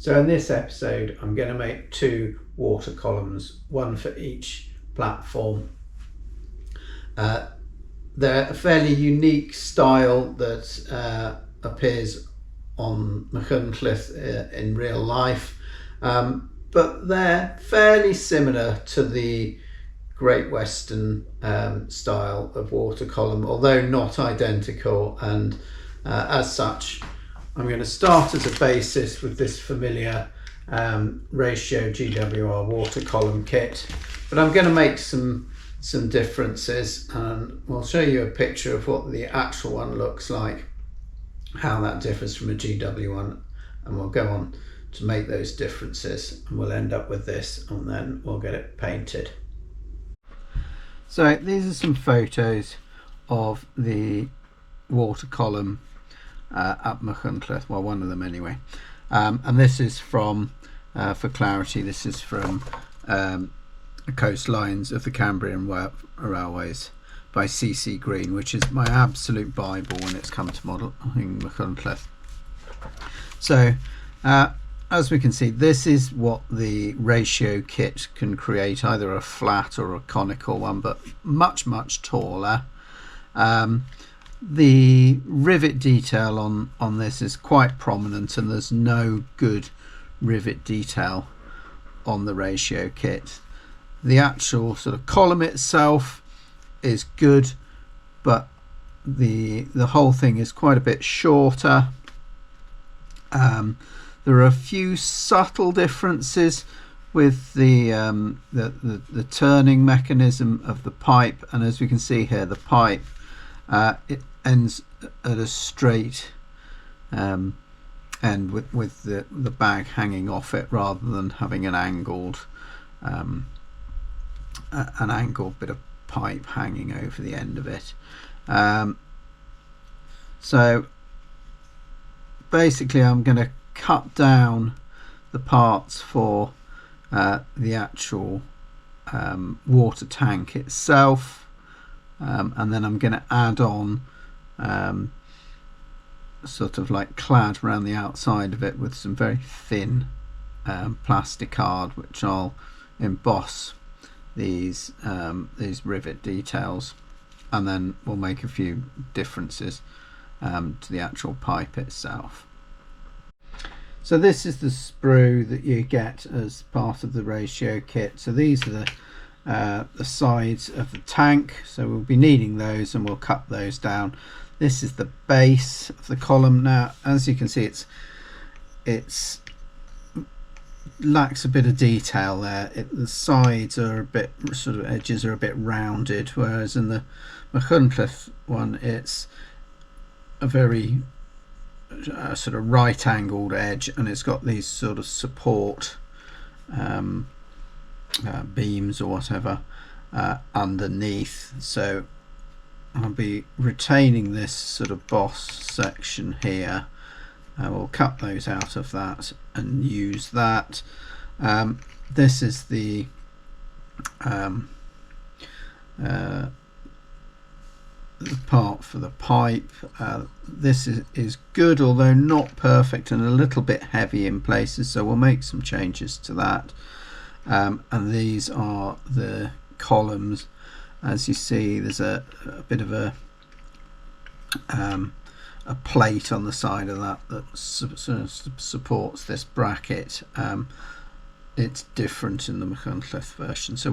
So in this episode I'm going to make 2 water columns, one for each platform. They're a fairly unique style that appears on Machynlleth in real life, but they're fairly similar to the Great Western style of water column, although not identical, and as such I'm going to start as a basis with this familiar ratio GWR water column kit, but I'm going to make some differences, and we'll show you a picture of what the actual one looks like, how that differs from a GW1, and we'll go on to make those differences, and we'll end up with this, and then we'll get it painted. So these are some photos of the water column at Machynlleth, well, one of them anyway, and this is from for clarity, this is from the Coastlines of the Cambrian Railways by C.C. Green, which is my absolute bible when it's come to modelling Machynlleth. So as we can see, this is what the ratio kit can create, either a flat or a conical one, but much taller. The rivet detail on this is quite prominent, and there's no good rivet detail on the ratio kit. The actual sort of column itself is good, but the whole thing is quite a bit shorter. There are a few subtle differences with the turning mechanism of the pipe, and as we can see here, the pipe it ends at a straight end with the bag hanging off it, rather than having an angled bit of pipe hanging over the end of it. So basically I'm going to cut down the parts for the actual water tank itself, and then I'm going to add on sort of like clad around the outside of it with some very thin plastic card, which I'll emboss these rivet details, and then we'll make a few differences to the actual pipe itself. So this is the sprue that you get as part of the ratio kit. So these are the sides of the tank, so we'll be needing those, and we'll cut those down. This is the base of the column. Now, as you can see, it's lacks a bit of detail there. The sides are a bit, sort of edges are a bit rounded, whereas in the Machynlleth one it's a very sort of right angled edge, and it's got these sort of support beams or whatever underneath. So I'll be retaining this sort of boss section here. We'll cut those out of that and use that. This is the part for the pipe. This is good, although not perfect, and a little bit heavy in places, so we'll make some changes to that. And these are the columns. As you see, there's a bit of a plate on the side of that supports this bracket. It's different in the Machynlleth version, so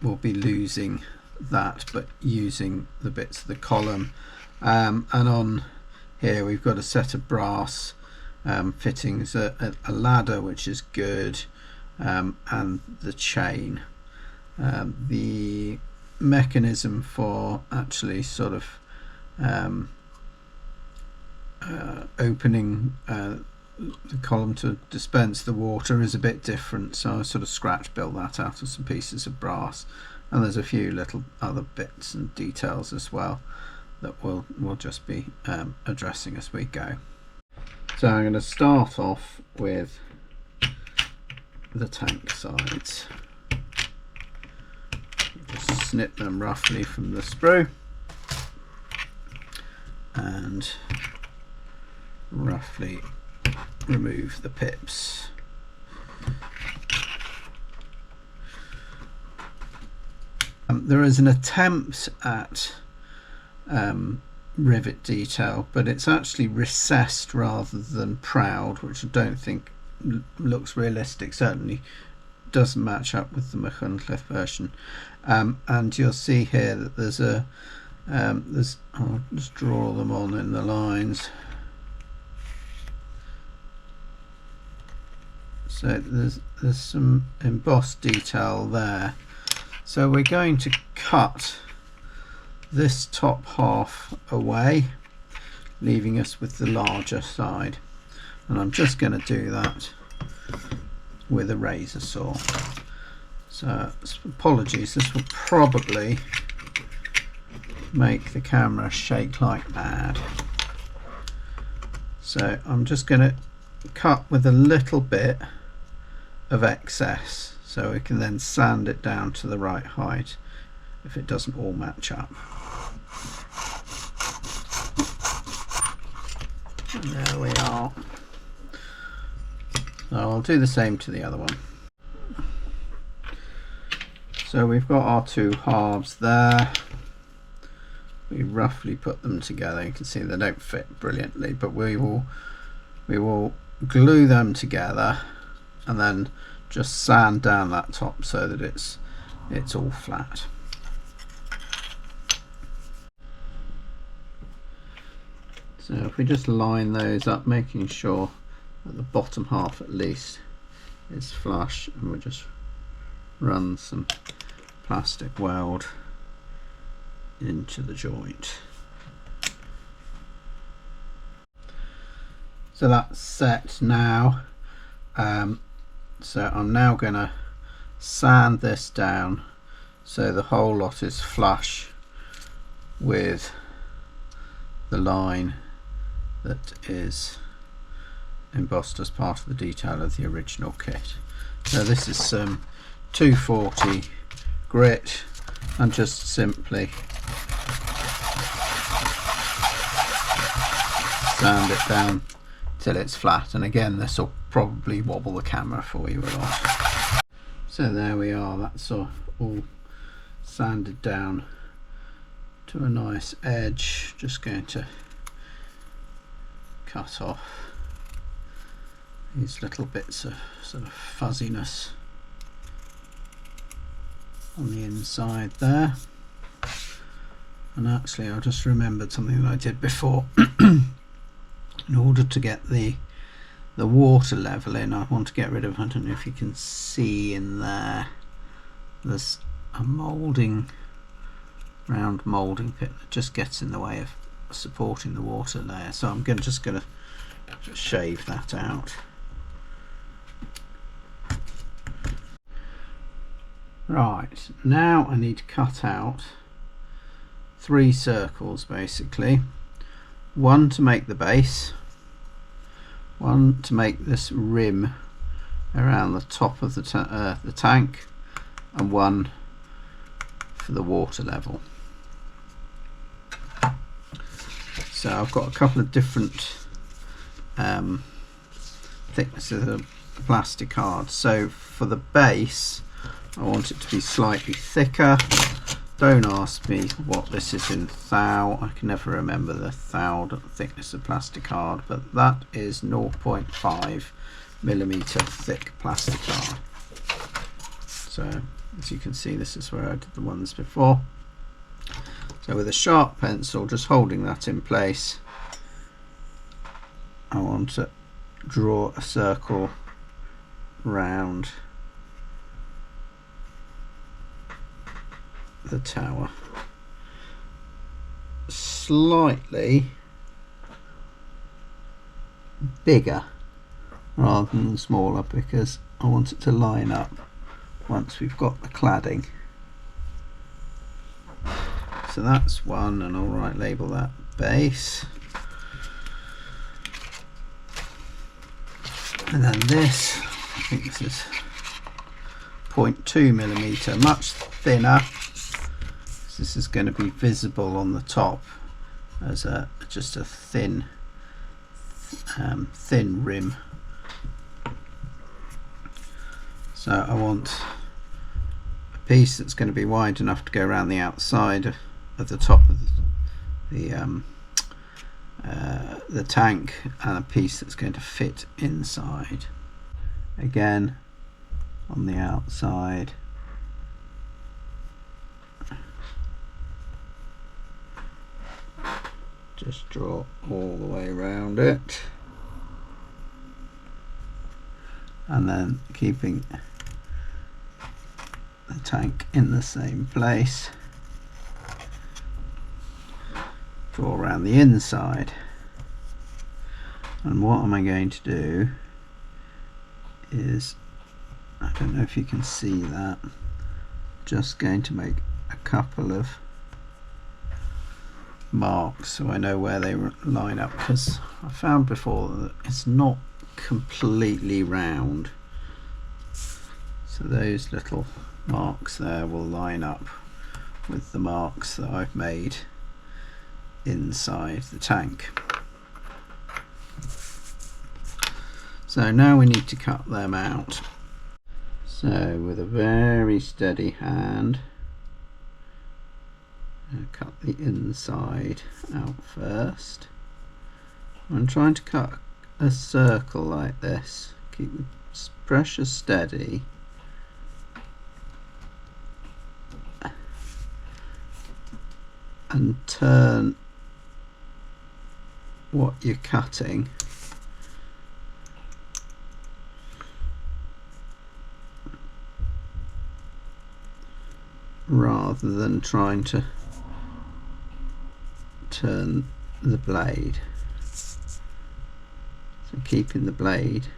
we'll be losing that, but using the bits of the column. And on here we've got a set of brass fittings, a ladder, which is good, and the chain. The mechanism for actually sort of opening the column to dispense the water is a bit different, so I sort of scratch built that out of some pieces of brass, and there's a few little other bits and details as well that we'll just be addressing as we go. So I'm going to start off with the tank sides. Just snip them roughly from the sprue and roughly remove the pips. There is an attempt at rivet detail, but it's actually recessed rather than proud, which I don't think looks realistic. Certainly doesn't match up with the Machynlleth version. And you'll see here that there's a I'll just draw them on in the lines. So there's some embossed detail there. So we're going to cut this top half away, leaving us with the larger side. And I'm just going to do that with a razor saw. So apologies, this will probably make the camera shake like mad. So I'm just going to cut with a little bit of excess, so we can then sand it down to the right height if it doesn't all match up. And there we are. So I'll do the same to the other one. So we've got our two halves there. We roughly put them together. You can see they don't fit brilliantly, but we will glue them together and then just sand down that top so that it's all flat. So if we just line those up, making sure that the bottom half at least is flush, and we'll just run some plastic weld into the joint. So that's set now. So I'm now going to sand this down so the whole lot is flush with the line that is embossed as part of the detail of the original kit. So this is some 240 grit, and just simply sand it down till it's flat, and again this will probably wobble the camera for you a lot. So there we are, that's all sanded down to a nice edge. Just going to cut off these little bits of sort of fuzziness on the inside there. And actually I just remembered something that I did before. In order to get the water level in, I want to get rid of, I don't know if you can see in there, there's a round moulding pit that just gets in the way of supporting the water layer. So I'm just going to shave that out. Right, now I need to cut out 3 circles basically. One to make the base, one to make this rim around the top of the tank, and one for the water level. So I've got a couple of different thicknesses of plastic card. So for the base I want it to be slightly thicker. Don't ask me what this is in thou. I can never remember the thou thickness of plastic card, but that is 0.5 millimeter thick plastic card. So as you can see, this is where I did the ones before. So with a sharp pencil, just holding that in place, I want to draw a circle round the tower, slightly bigger rather than smaller, because I want it to line up once we've got the cladding. So that's one, and I'll label that base. And then this, I think this is 0.2 millimeter, much thinner. This is going to be visible on the top as just a thin rim So I want a piece that's going to be wide enough to go around the outside of the top of the tank, and a piece that's going to fit inside. Again, on the outside, just draw all the way around it, and then keeping the tank in the same place, draw around the inside. And what am I going to do is, I don't know if you can see that, just going to make a couple of marks so I know where they line up, because I found before that it's not completely round, so those little marks there will line up with the marks that I've made inside the tank. So now we need to cut them out. So with a very steady hand, I'll cut the inside out first. I'm trying to cut a circle like this. Keep the pressure steady. And turn what you're cutting rather than trying to turn the blade. So keeping the blade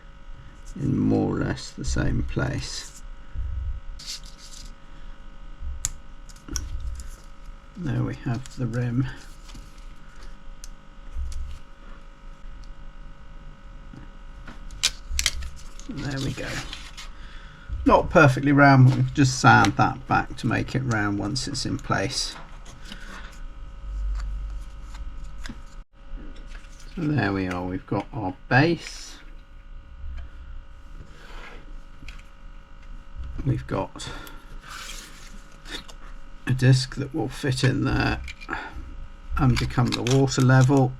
in more or less the same place. There we have the rim. And there we go. Not perfectly round, but we can just sand that back to make it round once it's in place. So there we are, we've got our base. We've got a disc that will fit in there and become the water level,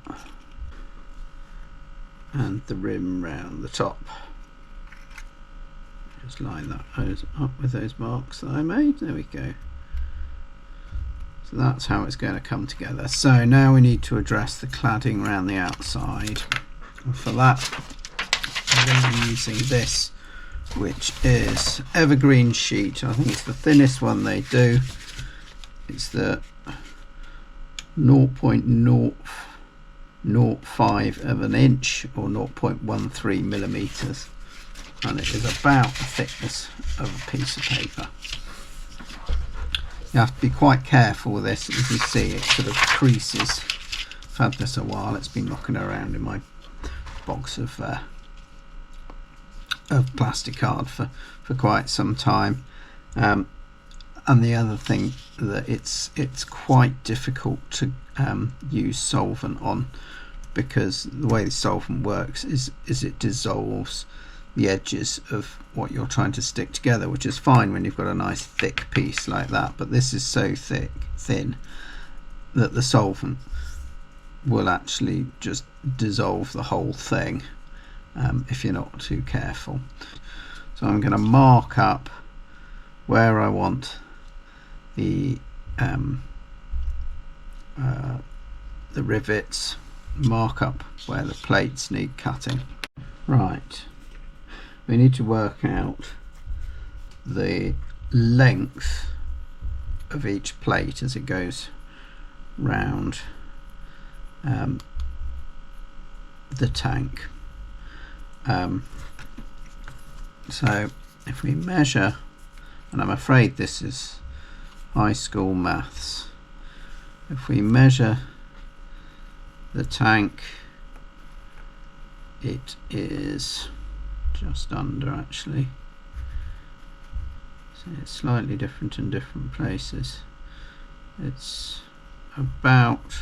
and the rim round the top. Just line that up with those marks that I made. There we go. So that's how it's going to come together. So now we need to address the cladding around the outside. And for that, I'm going to be using this, which is evergreen sheet. I think it's the thinnest one they do. It's the 0.005 of an inch, or 0.13 millimeters, and it is about the thickness of a piece of paper. You have to be quite careful with this. As you see, it sort of creases. I've had this a while. It's been knocking around in my box of plastic card for quite some time. And the other thing that it's quite difficult to use solvent on, because the way the solvent works is it dissolves the edges of what you're trying to stick together, which is fine when you've got a nice thick piece like that, but this is so thin that the solvent will actually just dissolve the whole thing if you're not too careful. So I'm going to mark up where I want the rivets, mark up where the plates need cutting. Right, we need to work out the length of each plate as it goes round the tank. So if we measure, and I'm afraid this is high school maths, if we measure the tank, it is just under, actually, so it's slightly different in different places. It's about,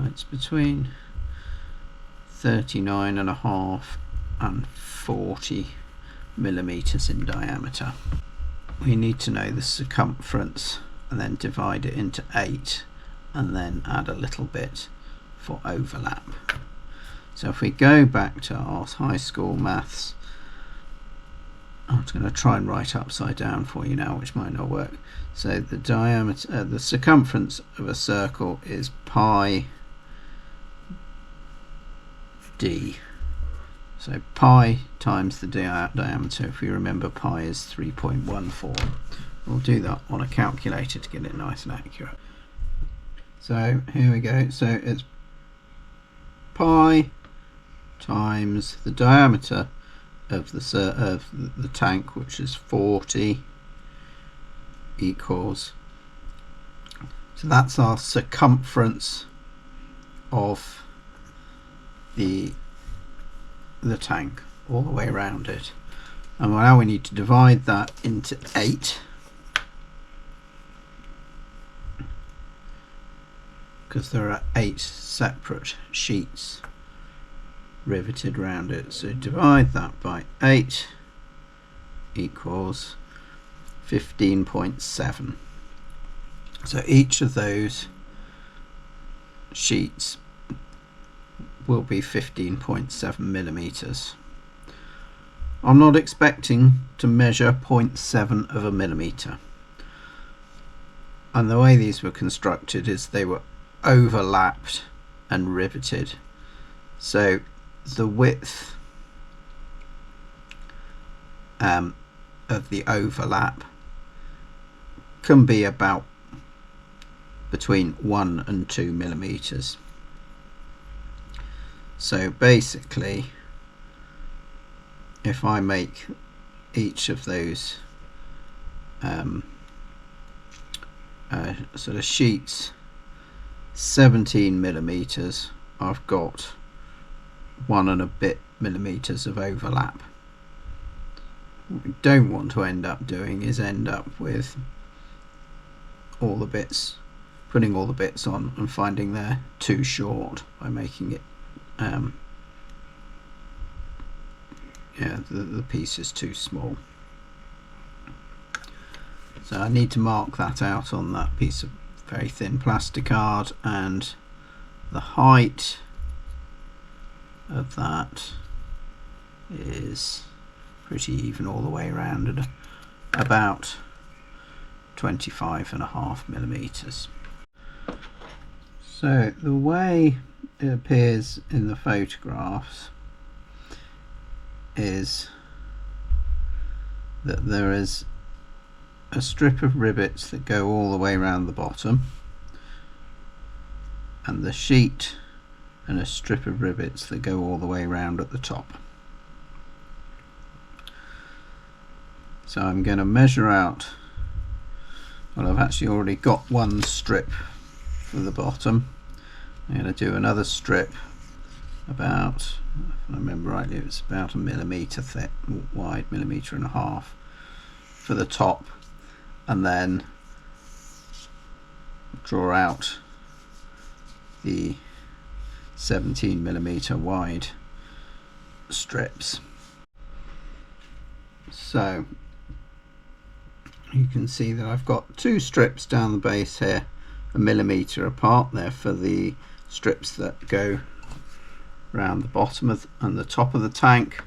it's between 39.5 and 40 millimeters in diameter. We need to know the circumference and then divide it into 8 and then add a little bit for overlap. So if we go back to our high school maths, I'm just going to try and write upside down for you now, which might not work. So the diameter, the circumference of a circle is pi d. So pi times the diameter, if you remember, pi is 3.14. We'll do that on a calculator to get it nice and accurate. So here we go. So it's pi times the diameter of the tank, which is 40, equals, so that's our circumference of the tank all the way around it. And now we need to divide that into 8, because there are 8 separate sheets riveted around it. So divide that by 8 equals 15.7. So each of those sheets will be 15.7 millimeters. I'm not expecting to measure 0.7 of a millimeter, and the way these were constructed is they were overlapped and riveted. So the width of the overlap can be about between 1 and 2 millimeters. So basically, if I make each of those sort of sheets 17 millimeters, I've got 1 and a bit millimeters of overlap. What we don't want to end up doing is end up with all the bits, putting all the bits on and finding they're too short by making it the piece is too small. So I need to mark that out on that piece of very thin plastic card, and the height of that is pretty even all the way around at about 25.5 millimeters. So the way it appears in the photographs is that there is a strip of rivets that go all the way around the bottom, and the sheet and a strip of rivets that go all the way around at the top. So I'm going to measure out, well, I've actually already got one strip for the bottom. I'm going to do another strip about, if I remember rightly, it's about 1 millimeter thick, wide, 1.5 millimeters for the top, and then draw out the 17 millimeter wide strips. So you can see that I've got 2 strips down the base here, 1 millimeter apart. There for the strips that go around the bottom of and the top of the tank,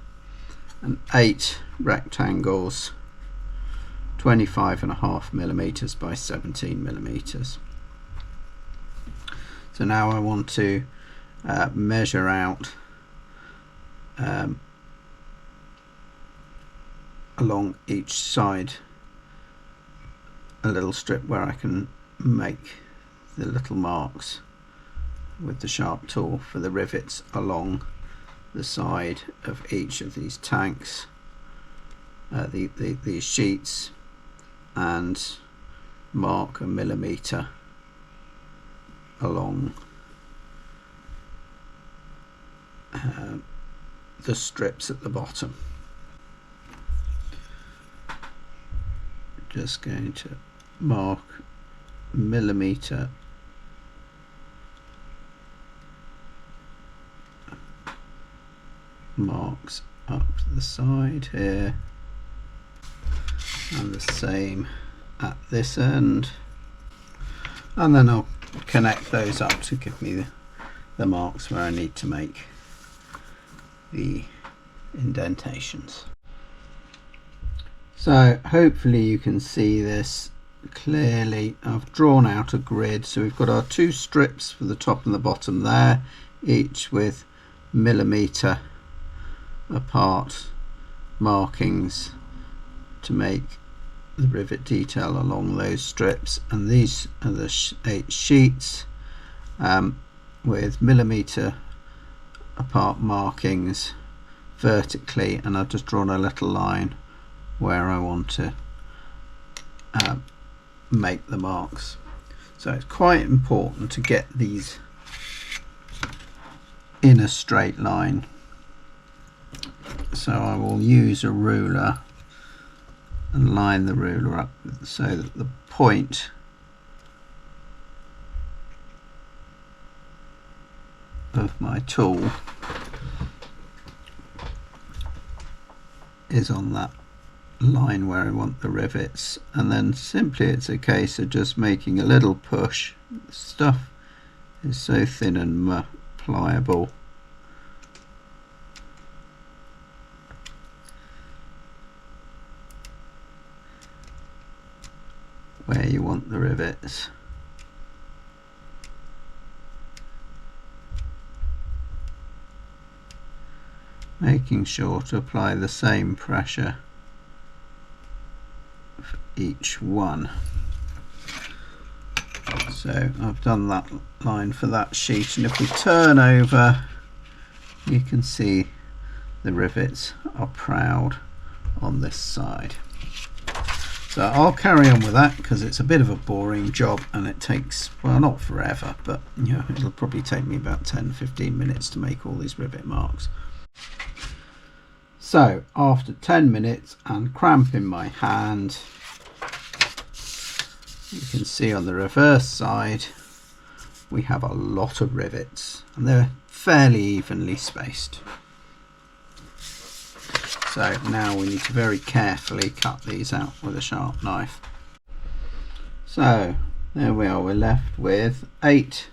and 8 rectangles 25.5 millimeters by 17 millimeters. So now I want to measure out along each side a little strip where I can make the little marks with the sharp tool for the rivets along the side of each of these tanks, these sheets, and mark 1 millimeter along the strips at the bottom. Just going to mark 1 millimeter marks up the side here, and the same at this end, and then I'll connect those up to give me the marks where I need to make the indentations. So hopefully you can see this clearly. I've drawn out a grid, so we've got our two strips for the top and the bottom there, each with millimetre apart markings to make the rivet detail along those strips, and these are the 8 sheets with millimetre apart markings vertically, and I've just drawn a little line where I want to make the marks. So it's quite important to get these in a straight line. So I will use a ruler and line the ruler up so that the point of my tool is on that line where I want the rivets, and then simply it's a case of just making a little push. The stuff is so thin and pliable. Where you want the rivets. Making sure to apply the same pressure for each one. So I've done that line for that sheet, and if we turn over you can see the rivets are proud on this side. So I'll carry on with that because it's a bit of a boring job and it takes, well, not forever, but you know, it'll probably take me about 10-15 minutes to make all these rivet marks. So after 10 minutes and cramp in my hand, you can see on the reverse side we have a lot of rivets, and they're fairly evenly spaced. So now we need to very carefully cut these out with a sharp knife. So there we are, we're left with 8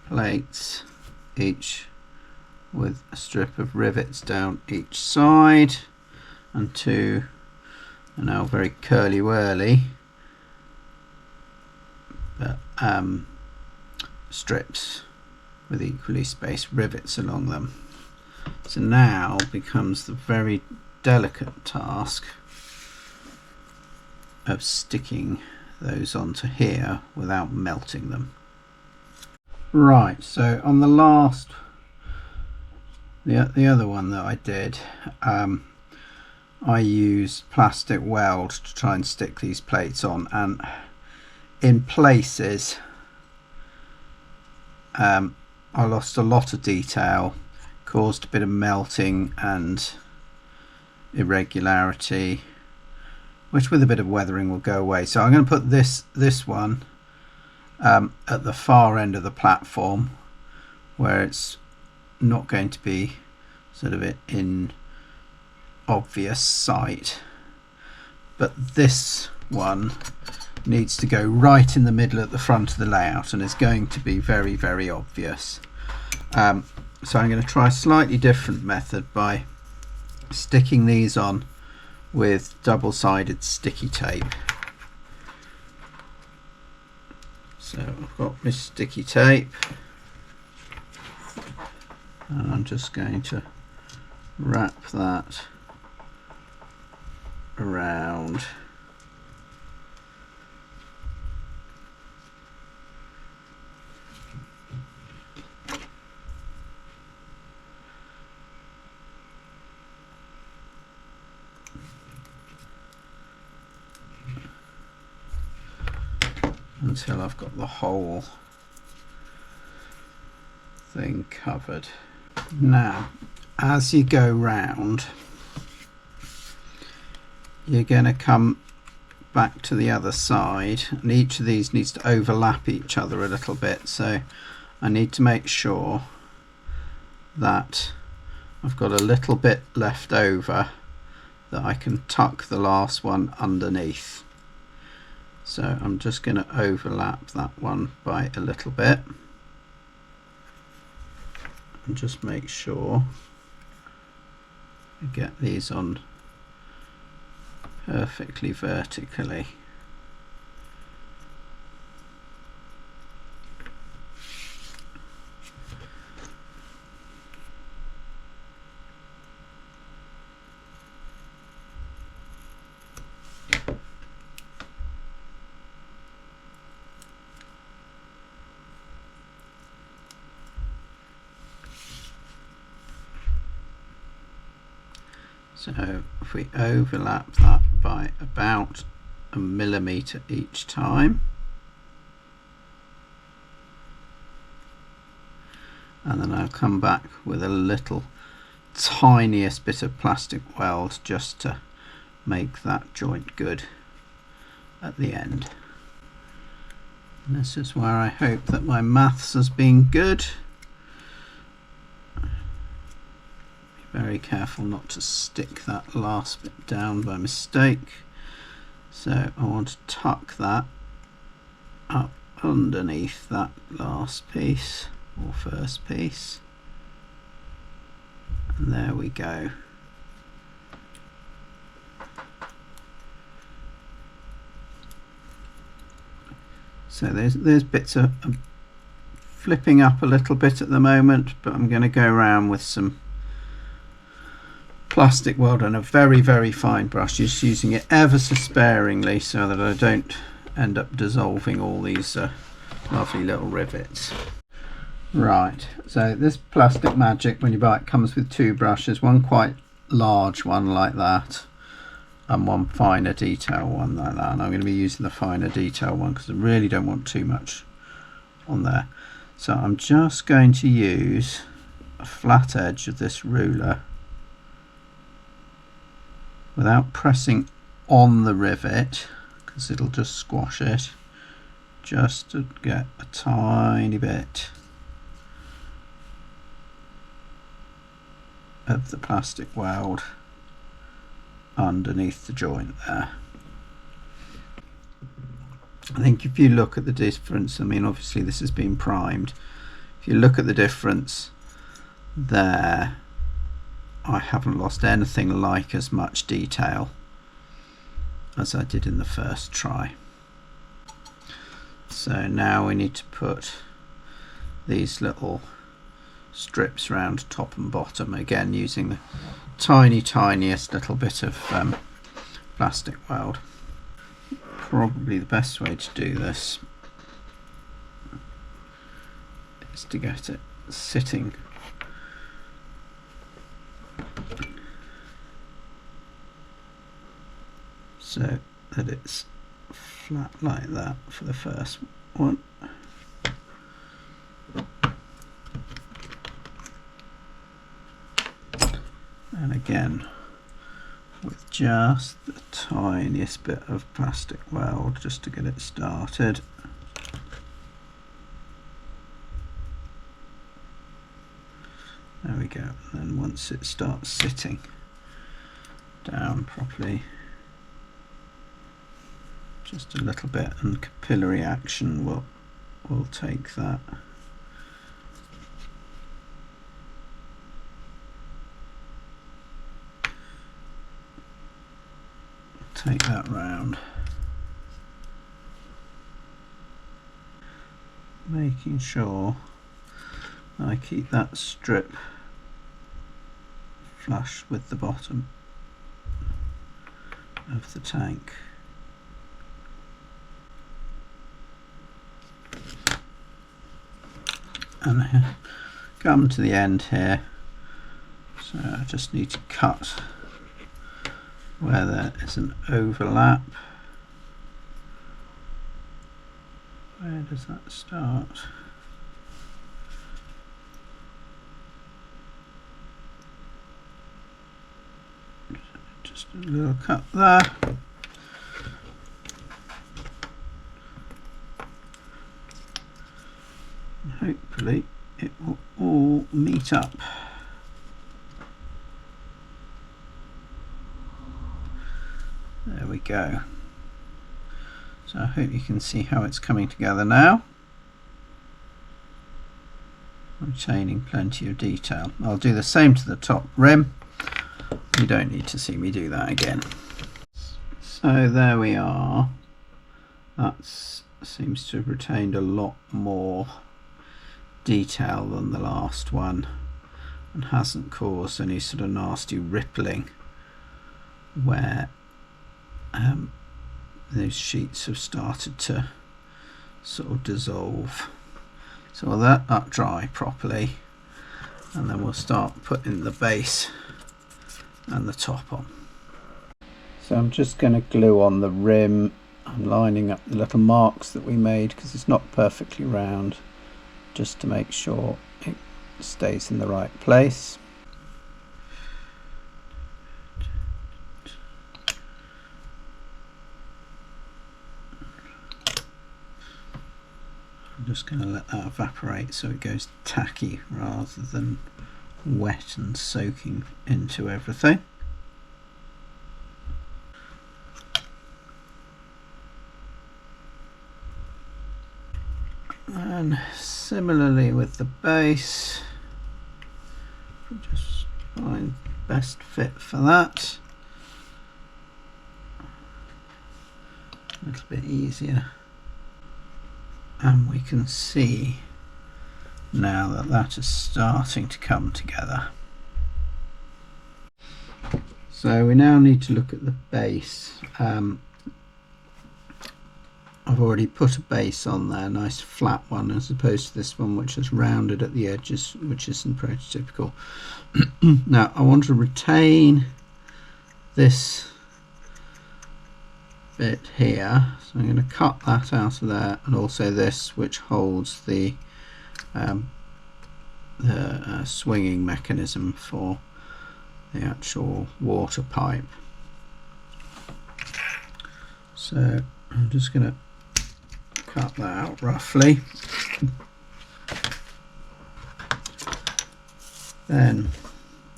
plates, each with a strip of rivets down each side, and 2 are now very curly-whirly but strips with equally spaced rivets along them. So now becomes the very delicate task of sticking those onto here without melting them. Right, so on the last, the other one that I did, I used plastic weld to try and stick these plates on, and in places I lost a lot of detail, caused a bit of melting and irregularity, which with a bit of weathering will go away. So I'm going to put this one at the far end of the platform where it's not going to be sort of in obvious sight, but this one needs to go right in the middle at the front of the layout and is going to be very, very obvious. So I'm going to try a slightly different method by sticking these on with double-sided sticky tape. So I've got my sticky tape and I'm just going to wrap that around until I've got the whole thing covered. Now, as you go round, you're going to come back to the other side, and each of these needs to overlap each other a little bit, so I need to make sure that I've got a little bit left over that I can tuck the last one underneath. So I'm just going to overlap that one by a little bit and just make sure I get these on perfectly vertically. So if we overlap that by about a millimetre each time, and then I'll come back with a little tiniest bit of plastic weld just to make that joint good at the end. And this is where I hope that my maths has been good. Very careful not to stick that last bit down by mistake. So I want to tuck that up underneath that last piece or first piece. And there we go. So there's bits of flipping up a little bit at the moment, but I'm going to go around with some plastic weld and a very, very fine brush, just using it ever so sparingly so that I don't end up dissolving all these lovely little rivets. Right, so this Plastic Magic, when you buy it, comes with two brushes, one quite large one like that and one finer detail one like that, and I'm going to be using the finer detail one because I really don't want too much on there. So I'm just going to use a flat edge of this ruler without pressing on the rivet because it'll just squash it, just to get a tiny bit of the plastic weld underneath the joint there. I think if you look at the difference, I mean obviously this has been primed, if you look at the difference there, I haven't lost anything like as much detail as I did in the first try. So now we need to put these little strips around top and bottom, again using the tiniest little bit of plastic weld. Probably the best way to do this is to get it sitting so that it's flat like that for the first one. And again with just the tiniest bit of plastic weld just to get it started. There we go. And then once it starts sitting down properly, just a little bit, and capillary action will take that. Take that round, making sure I keep that strip flush with the bottom of the tank. And come to the end here, so I just need to cut where there is an overlap. Where does that start? Just a little cut there. And hopefully it will all meet up. go. So I hope you can see how it's coming together now. Retaining plenty of detail. I'll do the same to the top rim. You don't need to see me do that again. So there we are. That seems to have retained a lot more detail than the last one and hasn't caused any sort of nasty rippling where those sheets have started to sort of dissolve. So we'll let that dry properly and then we'll start putting the base and the top on. So I'm just going to glue on the rim. I'm lining up the little marks that we made because it's not perfectly round, just to make sure it stays in the right place. I'm just going to let that evaporate so it goes tacky rather than wet and soaking into everything. And similarly with the base, just find best fit for that. A little bit easier. And we can see now that that is starting to come together. So we now need to look at the base. I've already put a base on there, a nice flat one, as opposed to this one which is rounded at the edges, which isn't prototypical. Now I want to retain this bit here, so I'm going to cut that out of there, and also this which holds the swinging mechanism for the actual water pipe. So I'm just going to cut that out roughly. Then,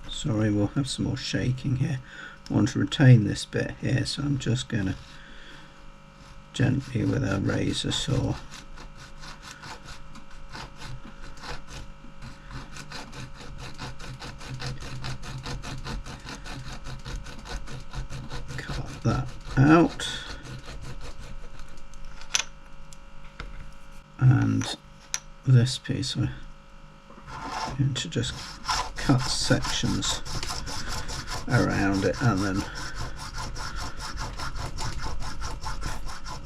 sorry, we'll have some more shaking here. I want to retain this bit here, so I'm just going to gently with a razor saw cut that out. And this piece I'm going to just cut sections around it and then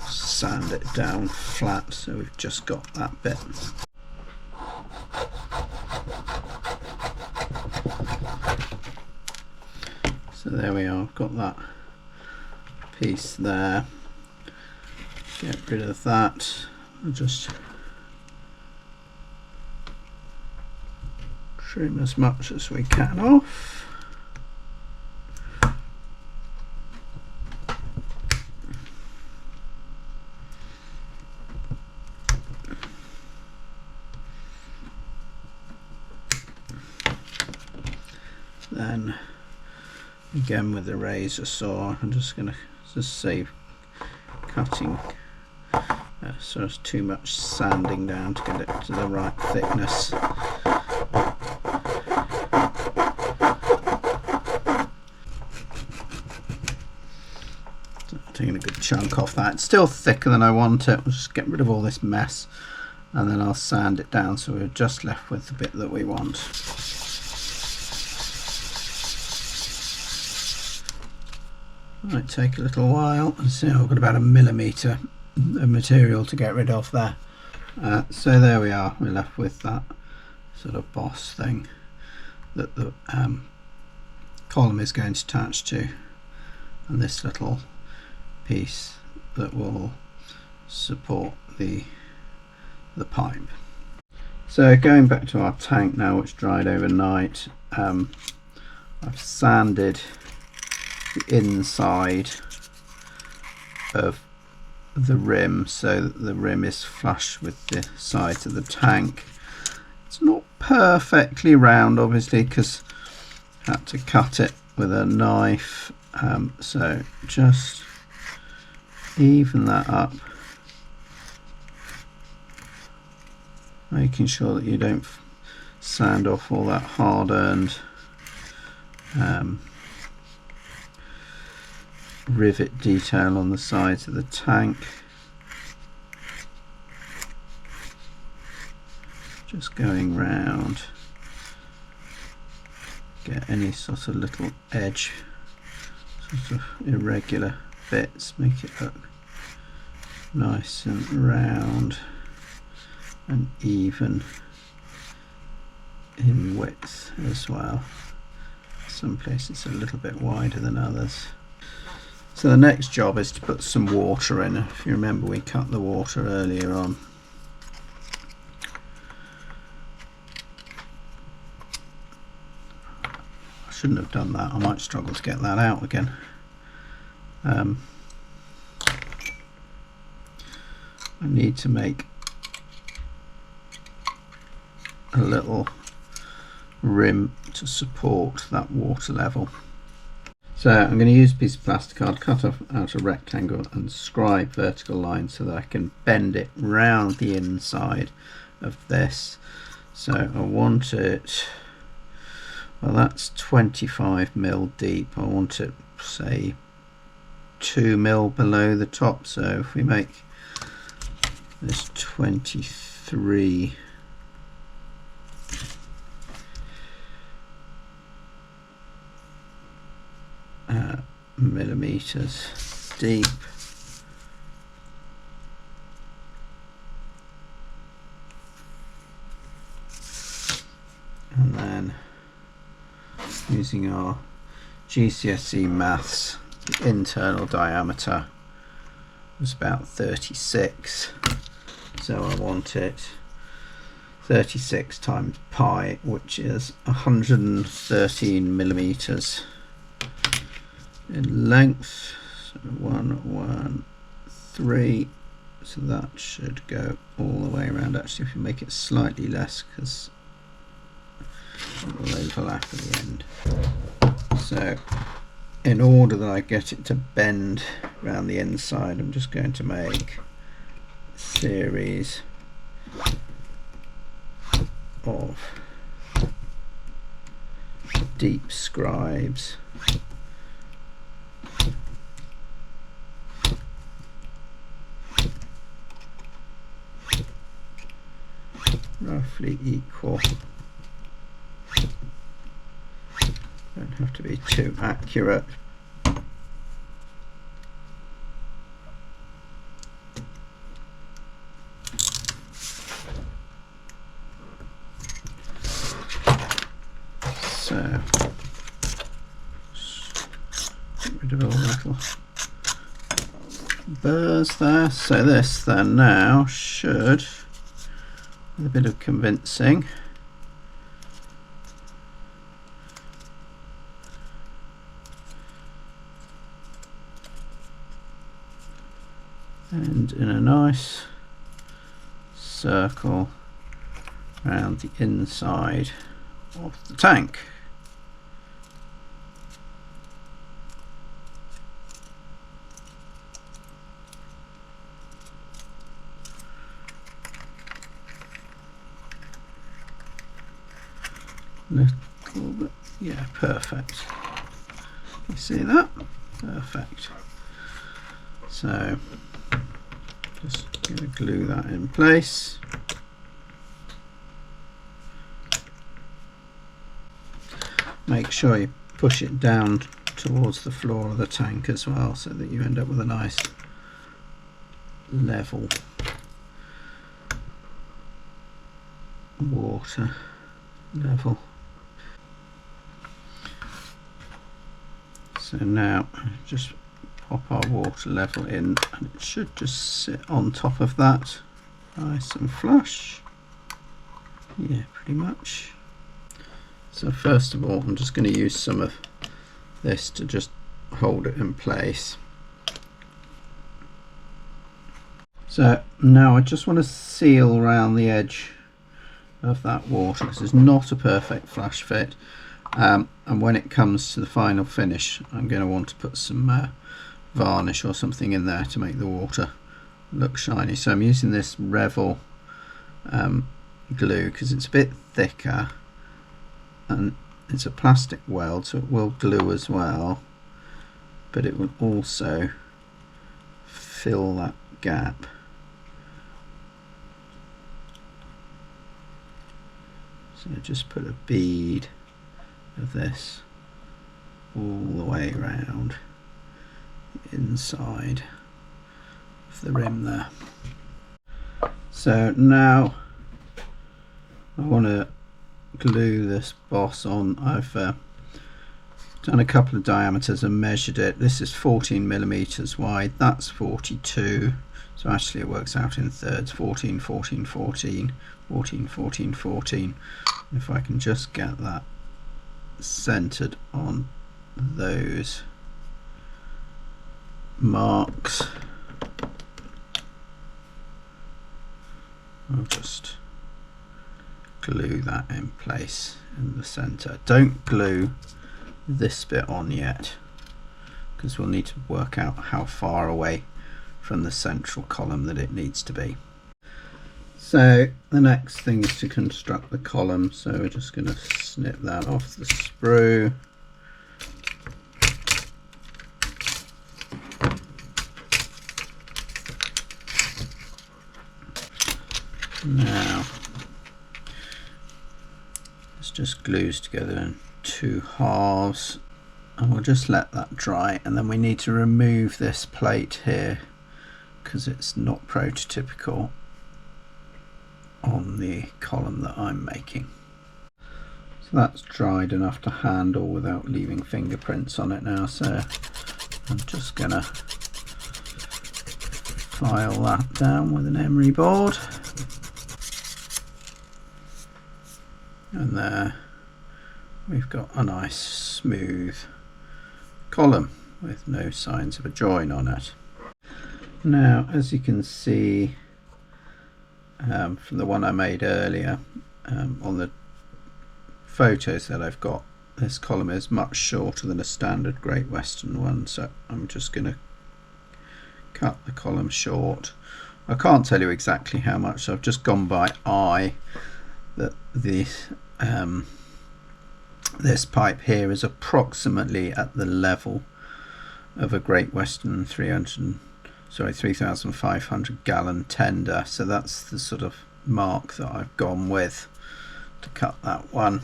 sand it down flat, so we've just got that bit. So there we are, I've got that piece there. Get rid of that. I'll just trim as much as we can off. Then again with the razor saw, I'm just going to just save cutting so it's too much sanding down to get it to the right thickness. So taking a good chunk off that. It's still thicker than I want it. We'll just get rid of all this mess and then I'll sand it down so we're just left with the bit that we want. Might take a little while. See, I've got about 1 millimetre of material to get rid of there. So there we are, we're left with that sort of boss thing that the column is going to attach to, and this little piece that will support the pipe. So going back to our tank now, which dried overnight, I've sanded the inside of the rim so that the rim is flush with the sides of the tank. It's not perfectly round obviously because I had to cut it with a knife, so just even that up, making sure that you don't sand off all that hard-earned rivet detail on the sides of the tank. Just going round, get any sort of little edge, sort of irregular bits, make it look nice and round and even in width as well. Some places are a little bit wider than others. So the next job is to put some water in. If you remember, we cut the water earlier on. I shouldn't have done that. I might struggle to get that out again. I need to make a little rim to support that water level. So I'm going to use a piece of plastic card, cut off out a rectangle and scribe vertical lines so that I can bend it round the inside of this. So I want it, well, that's 25mm deep. I want it, say, 2mm below the top. So if we make this 23 millimeters deep, and then using our GCSE maths, the internal diameter was about 36, so I want it 36 times pi, which is 113 millimeters in length. So 113, so that should go all the way around. Actually, if you make it slightly less, because it will overlap at the end. So in order that I get it to bend around the inside, I'm just going to make a series of deep scribes roughly equal. Don't have to be too accurate. So get rid of all the little burrs there. So this then now should, with a bit of convincing, and in a nice circle around the inside of the tank. Little bit, yeah, perfect. You see that? Perfect. So just going to glue that in place. Make sure you push it down towards the floor of the tank as well, so that you end up with a nice level water level. So now just pop our water level in, and it should just sit on top of that nice and flush. Yeah, pretty much. So first of all, I'm just going to use some of this to just hold it in place. So now I just want to seal around the edge of that water, because it's not a perfect flush fit, and when it comes to the final finish, I'm going to want to put some varnish or something in there to make the water look shiny. So I'm using this Revel glue because it's a bit thicker and it's a plastic weld, so it will glue as well, but it will also fill that gap. So just put a bead of this all the way around the inside of the rim there. So now I want to glue this boss on. I've done a couple of diameters and measured it. This is 14 millimeters wide, that's 42, so actually it works out in thirds, 14, 14, 14, 14, 14, 14. If I can just get that centered on those marks, I'll just glue that in place in the center. Don't glue this bit on yet because we'll need to work out how far away from the central column that it needs to be. So the next thing is to construct the column, so we're just going to snip that off the sprue. Now this just glues together in 2 halves, and we'll just let that dry, and then we need to remove this plate here because it's not prototypical on the column that I'm making. So that's dried enough to handle without leaving fingerprints on it now, so I'm just gonna file that down with an emery board, and there we've got a nice smooth column with no signs of a join on it. Now, as you can see from the one I made earlier, on the photos that I've got, this column is much shorter than a standard Great Western one, so I'm just going to cut the column short. I can't tell you exactly how much, so I've just gone by eye that this pipe here is approximately at the level of a Great Western 3,500 gallon tender, so that's the sort of mark that I've gone with to cut that one.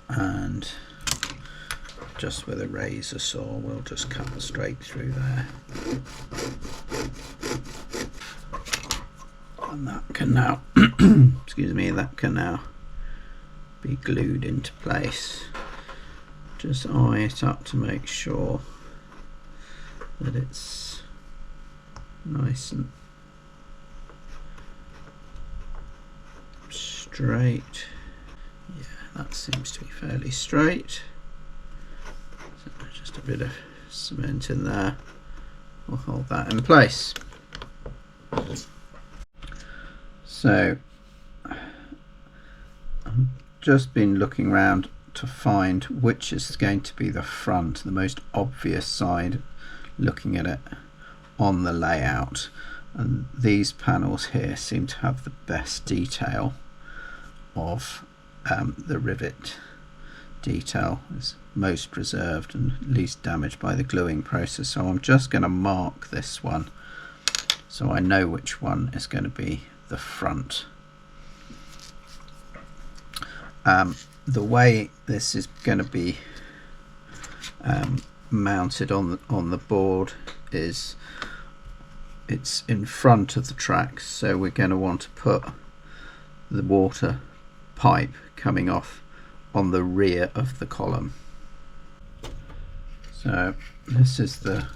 And just with a razor saw we'll just cut straight through there, and that can now excuse me, that can now be glued into place. Just eye it up to make sure that it's nice and straight. Yeah, that seems to be fairly straight. So just a bit of cement in there will hold that in place. So I've just been looking around to find which is going to be the front, the most obvious side, looking at it on the layout, and these panels here seem to have the best detail of the rivet detail, is most preserved and least damaged by the gluing process. So I'm just going to mark this one so I know which one is going to be the front. The way this is going to be mounted on the board is it's in front of the tracks, so we're going to want to put the water pipe coming off on the rear of the column. So this is the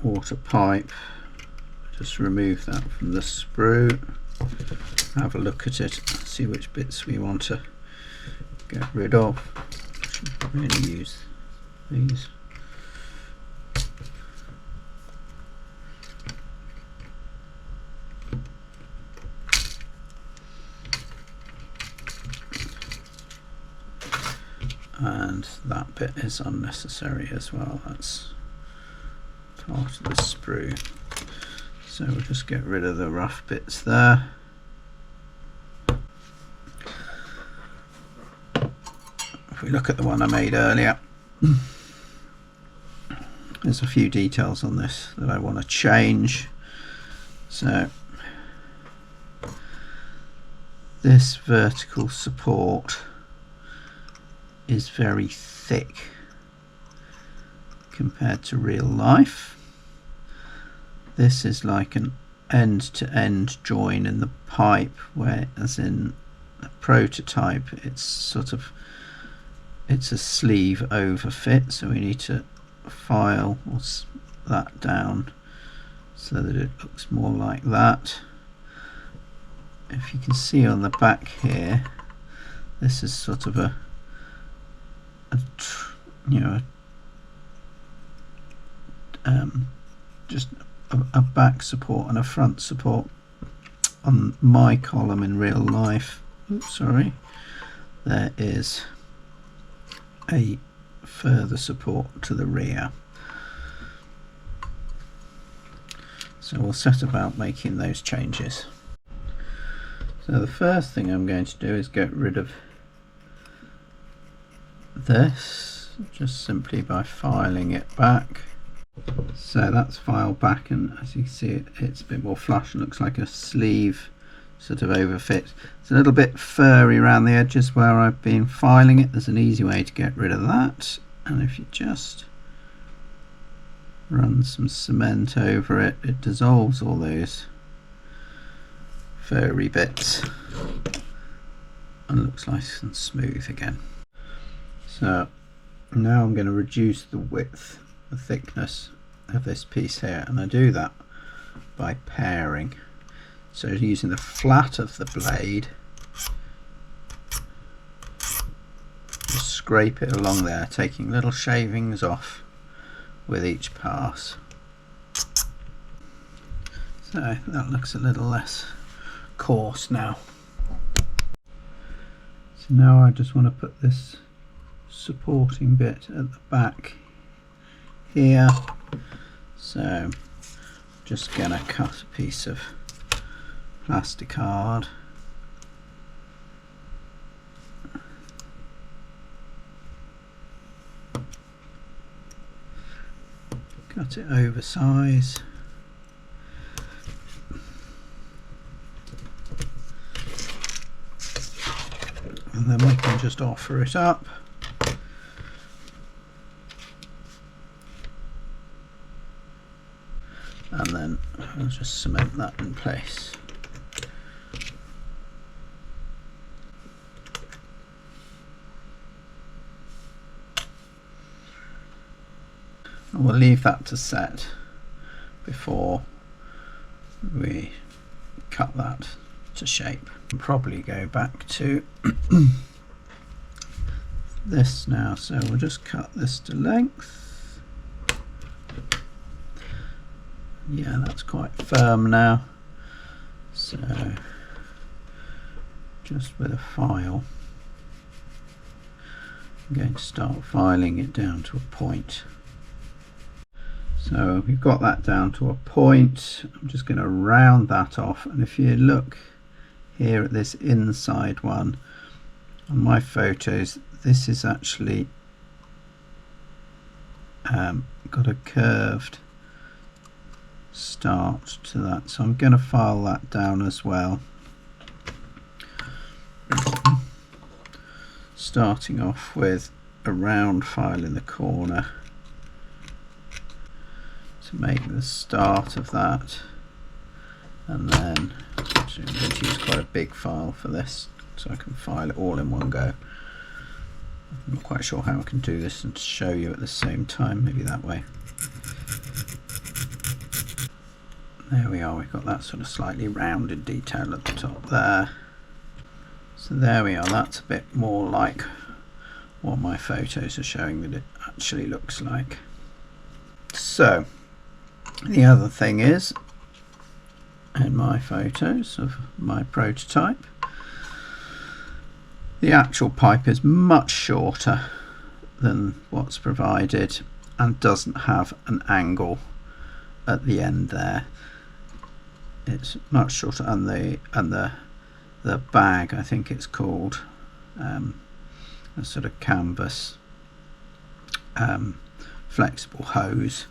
water pipe. Just remove that from the sprue, have a look at it, see which bits we want to get rid of. Should really use these. and that bit is unnecessary as well. That's part of the sprue. So we'll just get rid of the rough bits there. If we look at the one I made earlier, there's a few details on this that I want to change. So this vertical support is very thick compared to real life. This is like an end-to-end join in the pipe, whereas in a prototype it's a sleeve overfit, so we need to file that down so that it looks more like that. If you can see on the back here, this is sort of just a back support and a front support. On my column in real life, there is a further support to the rear. So we'll set about making those changes. So the first thing I'm going to do is get rid of this, just simply by filing it back. So that's filed back, and as you can see it's a bit more flush and looks like a sleeve sort of overfit. It's a little bit furry around the edges where I've been filing it. There's an easy way to get rid of that, and if you just run some cement over it, it dissolves all those furry bits and looks nice and smooth again. So now I'm going to reduce the width, the thickness of this piece here, and I do that by pairing. So using the flat of the blade, just scrape it along there, taking little shavings off with each pass. So that looks a little less coarse now. So now I just want to put this supporting bit at the back here. So I'm just gonna cut a piece of plastic card, cut it oversize, and then we can just offer it up. And then I'll just cement that in place. And we'll leave that to set before we cut that to shape. We'll probably go back to this now, so we'll just cut this to length. Yeah, that's quite firm now, so just with a file I'm going to start filing it down to a point. So we've got that down to a point. I'm just going to round that off, and if you look here at this inside one on my photos, this is actually got a curved start to that, so I'm going to file that down as well, starting off with a round file in the corner to make the start of that, and then actually I'm going to use quite a big file for this so I can file it all in one go. I'm not quite sure how I can do this and show you at the same time, maybe that way. There we are, we've got that sort of slightly rounded detail at the top there. So there we are, that's a bit more like what my photos are showing that it actually looks like. So the other thing is, in my photos of my prototype, the actual pipe is much shorter than what's provided, and doesn't have an angle at the end there. It's much shorter, and the bag, I think it's called, a sort of canvas flexible hose,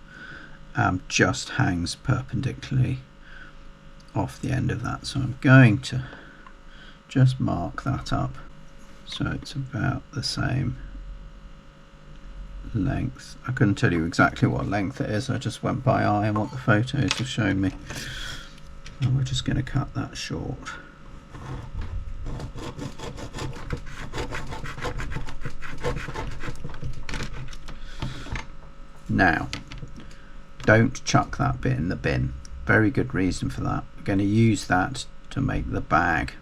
just hangs perpendicularly off the end of that. So I'm going to just mark that up so it's about the same length. I couldn't tell you exactly what length it is, I just went by eye and what the photos have shown me, and we're just going to cut that short. Now, don't chuck that bit in the bin. Very good reason for that. We're going to use that to make the bag.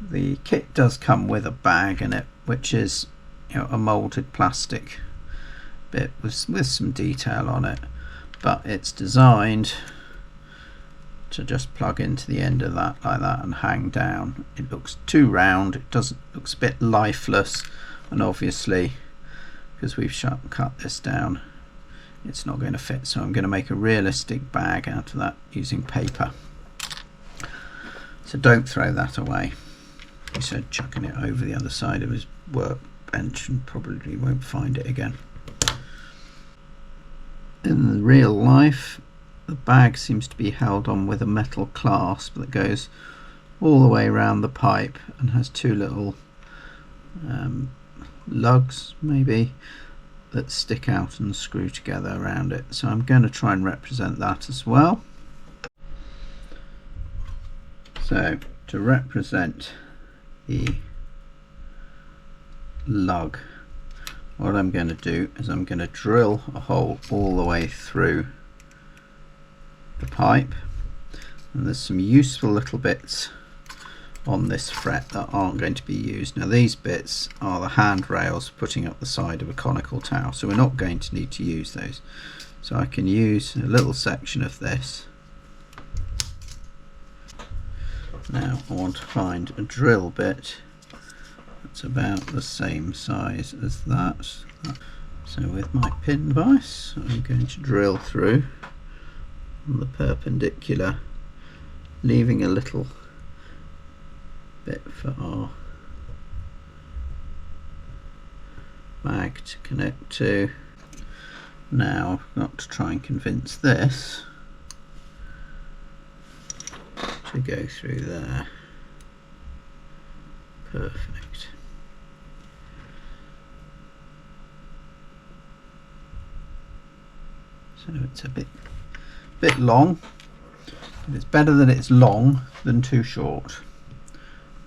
The kit does come with a bag in it, which is, you know, a moulded plastic bit with some detail on it, but it's designed to just plug into the end of that like that and hang down. It looks too round, looks a bit lifeless, and obviously because we've cut this down, it's not going to fit. So I'm going to make a realistic bag out of that using paper. So don't throw that away. He said chucking it over the other side of his workbench and probably won't find it again. In real life, the bag seems to be held on with a metal clasp that goes all the way around the pipe and has two little lugs maybe that stick out and screw together around it. So I'm going to try and represent that as well. So to represent the lug, what I'm going to do is I'm going to drill a hole all the way through the pipe, and there's some useful little bits on this fret that aren't going to be used. Now these bits are the handrails putting up the side of a conical tower, so we're not going to need to use those. So I can use a little section of this. Now I want to find a drill bit that's about the same size as that. So with my pin vise, I'm going to drill through on the perpendicular, leaving a little bit for our bag to connect to. Now I've got to try and convince this to go through there. Perfect. So it's a bit long, but it's better that it's long than too short.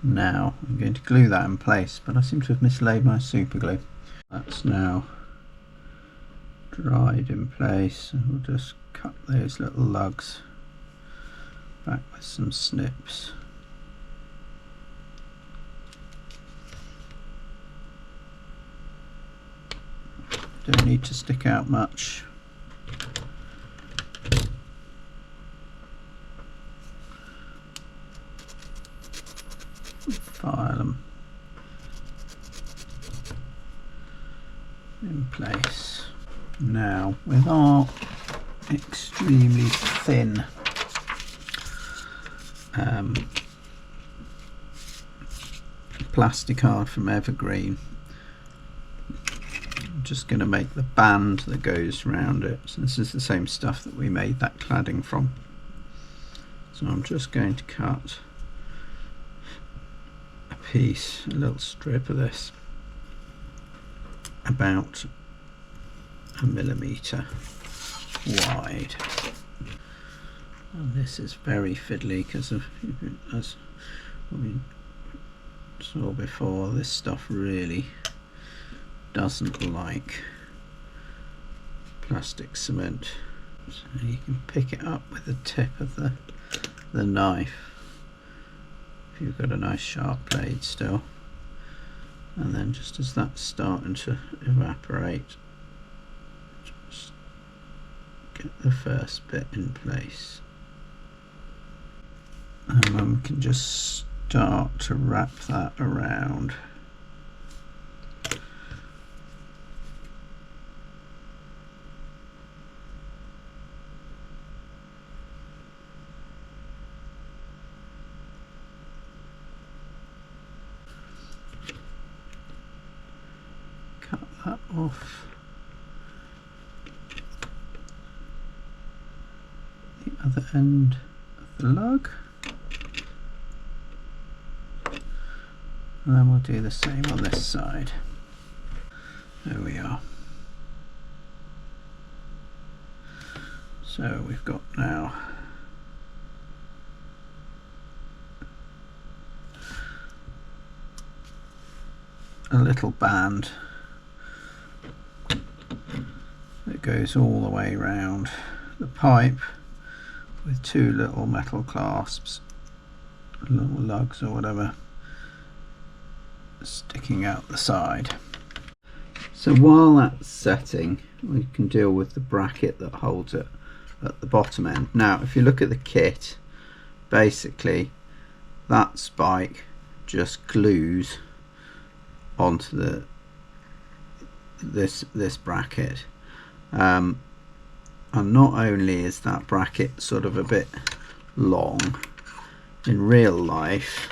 Now I'm going to glue that in place, but I seem to have mislaid my super glue. That's now dried in place, and we'll just cut those little lugs back with some snips. Don't need to stick out much. File them in place. Now with our extremely thin plastic card from Evergreen, I'm just going to make the band that goes around it. So this is the same stuff that we made that cladding from. So I'm just going to cut a piece, a little strip of this, about 1 millimetre wide. And this is very fiddly because of, as we saw before, this stuff really doesn't like plastic cement. So you can pick it up with the tip of the knife if you've got a nice sharp blade still, and then just as that's starting to evaporate, just get the first bit in place, and then we can just start to wrap that around. that off the other end of the lug, and then we'll do the same on this side. There we are. So we've got now a little band that goes all the way around the pipe with two little metal clasps, little lugs or whatever, sticking out the side. So while that's setting, we can deal with the bracket that holds it at the bottom end. Now if you look at the kit, basically that spike just glues onto this bracket, and not only is that bracket sort of a bit long, in real life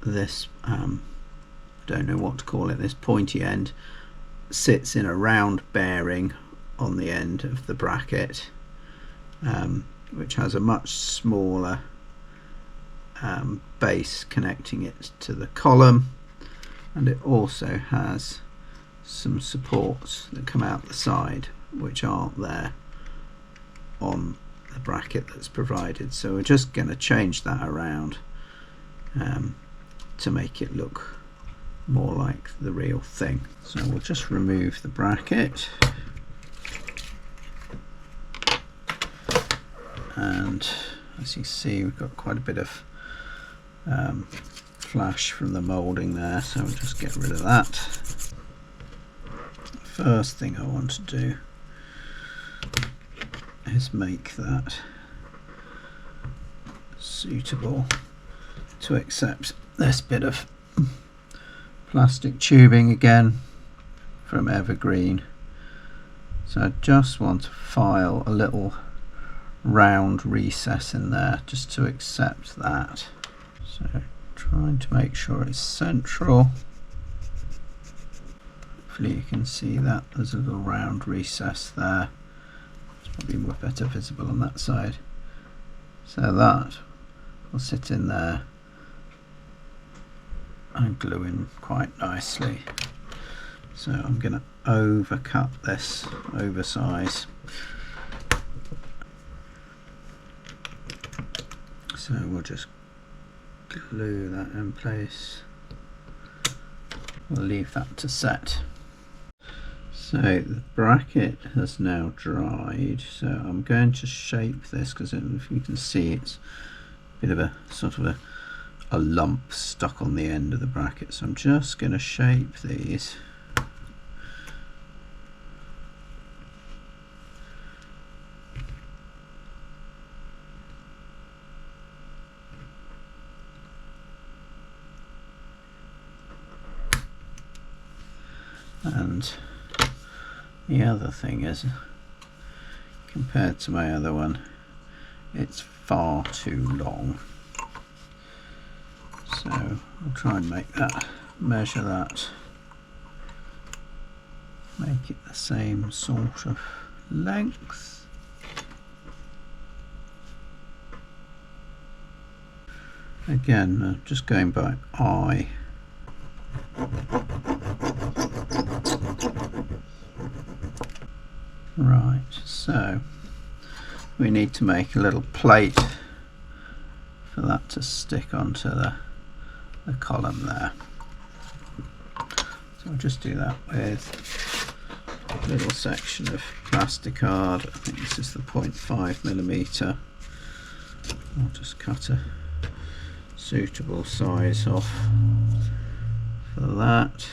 this don't know what to call it, this pointy end sits in a round bearing on the end of the bracket, which has a much smaller base connecting it to the column, and it also has some supports that come out the side which aren't there on the bracket that's provided. So we're just going to change that around to make it look more like the real thing. So we'll just remove the bracket, and as you see we've got quite a bit of flash from the moulding there, so we'll just get rid of that. The first thing I want to do is make that suitable to accept this bit of plastic tubing again from Evergreen. So I just want to file a little round recess in there just to accept that. So trying to make sure it's central. Hopefully you can see that there's a little round recess there. It's probably more better visible on that side. So that will sit in there and glue in quite nicely. So I'm going to overcut this oversize. So we'll just glue that in place. We'll leave that to set. So the bracket has now dried, so I'm going to shape this because if you can see it's a bit of a sort of a lump stuck on the end of the bracket, so I'm just going to shape these. And the other thing is, compared to my other one, it's far too long. So I'll try and make that, measure that, make it the same sort of length. Again, just going by eye. Right, so we need to make a little plate for that to stick onto the column there. So I'll just do that with a little section of plasticard. I think this is the 0.5mm. I'll just cut a suitable size off for that.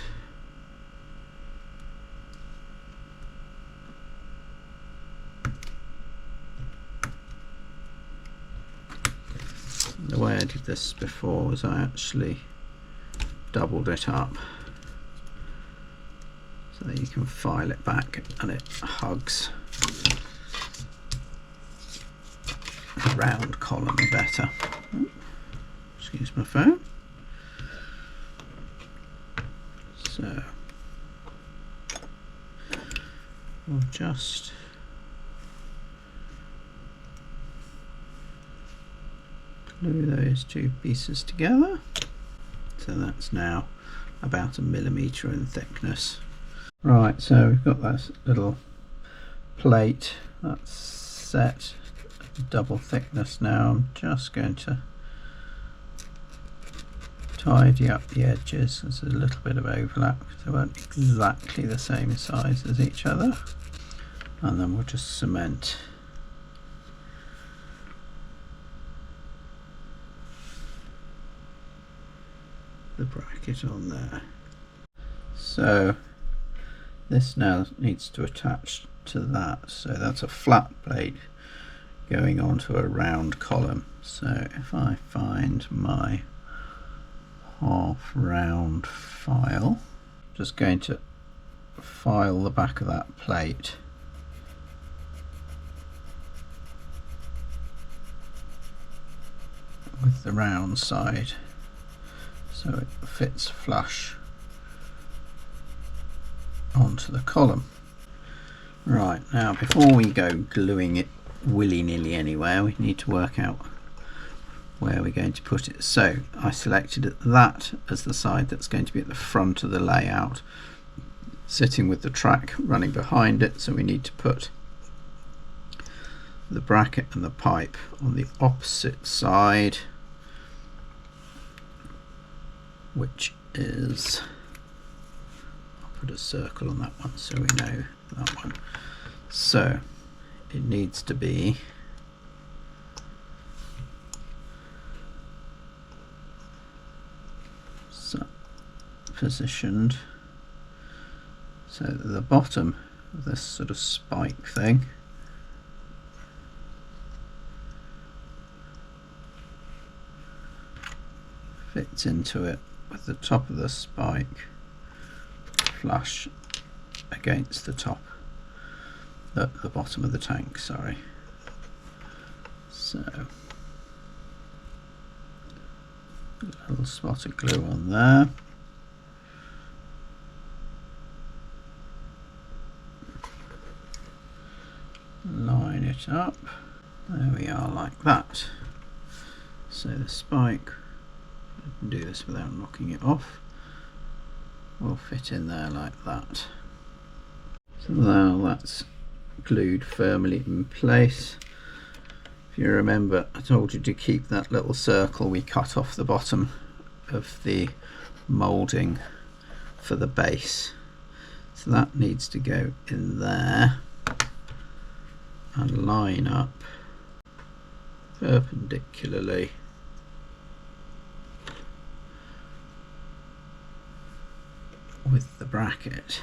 The way I did this before was I actually doubled it up so that you can file it back and it hugs the round column better. Excuse my phone. So So we'll just glue those two pieces together. So that's now about 1 millimetre in thickness. Right, so we've got that little plate that's set double thickness now. I'm just going to tidy up the edges. There's a little bit of overlap because they weren't exactly the same size as each other, and then we'll just cement the bracket on there. So this now needs to attach to that, so that's a flat plate going onto a round column. So if I find my half round file, just going to file the back of that plate with the round side so it fits flush onto the column. Right, now before we go gluing it willy-nilly anywhere, we need to work out where we're going to put it. So I selected that as the side that's going to be at the front of the layout, sitting with the track running behind it, so we need to put the bracket and the pipe on the opposite side, which is, I'll put a circle on that one so we know that one. So it needs to be positioned so that the bottom of this sort of spike thing fits into it with the top of the spike flush against the top, the bottom of the tank, sorry. So a little spot of glue on there. Line it up. There we are, like that. So the spike, I can do this without knocking it off, will fit in there like that. So now that's glued firmly in place. If you remember, I told you to keep that little circle we cut off the bottom of the moulding for the base. So that needs to go in there and line up perpendicularly with the bracket.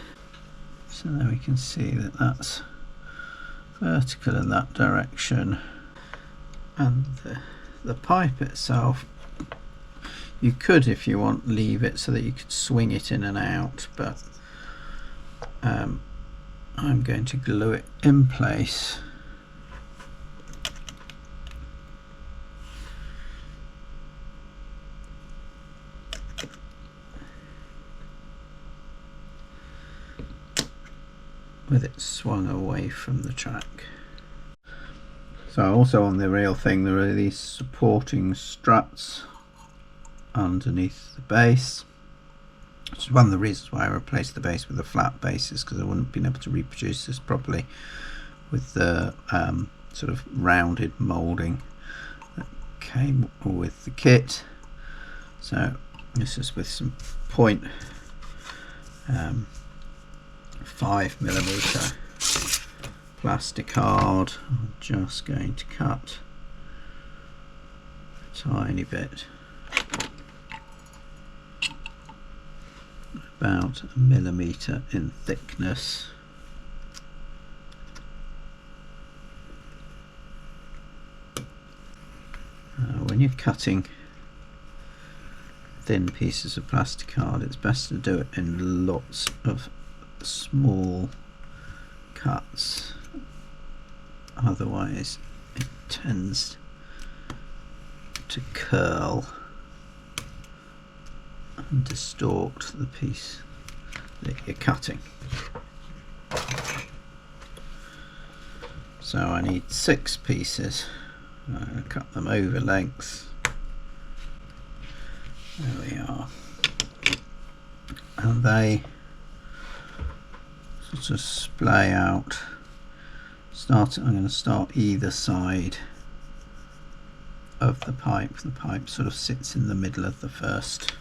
So now we can see that that's vertical in that direction, and the pipe itself, you could, if you want, leave it so that you could swing it in and out, but I'm going to glue it in place with it swung away from the track. So also on the real thing, there are these supporting struts underneath the base, which is one of the reasons why I replaced the base with a flat base, is because I wouldn't have been able to reproduce this properly with the sort of rounded moulding that came with the kit. So this is with some 0.5mm plastic hard. I'm just going to cut a tiny bit, about 1 millimetre in thickness. When you're cutting thin pieces of plastic card, it's best to do it in lots of small cuts, otherwise it tends to curl and distort the piece that you're cutting. So I need 6 pieces. I'm going to cut them over lengths. There we are. And they sort of splay out. I'm going to start either side of the pipe. The pipe sort of sits in the middle of the first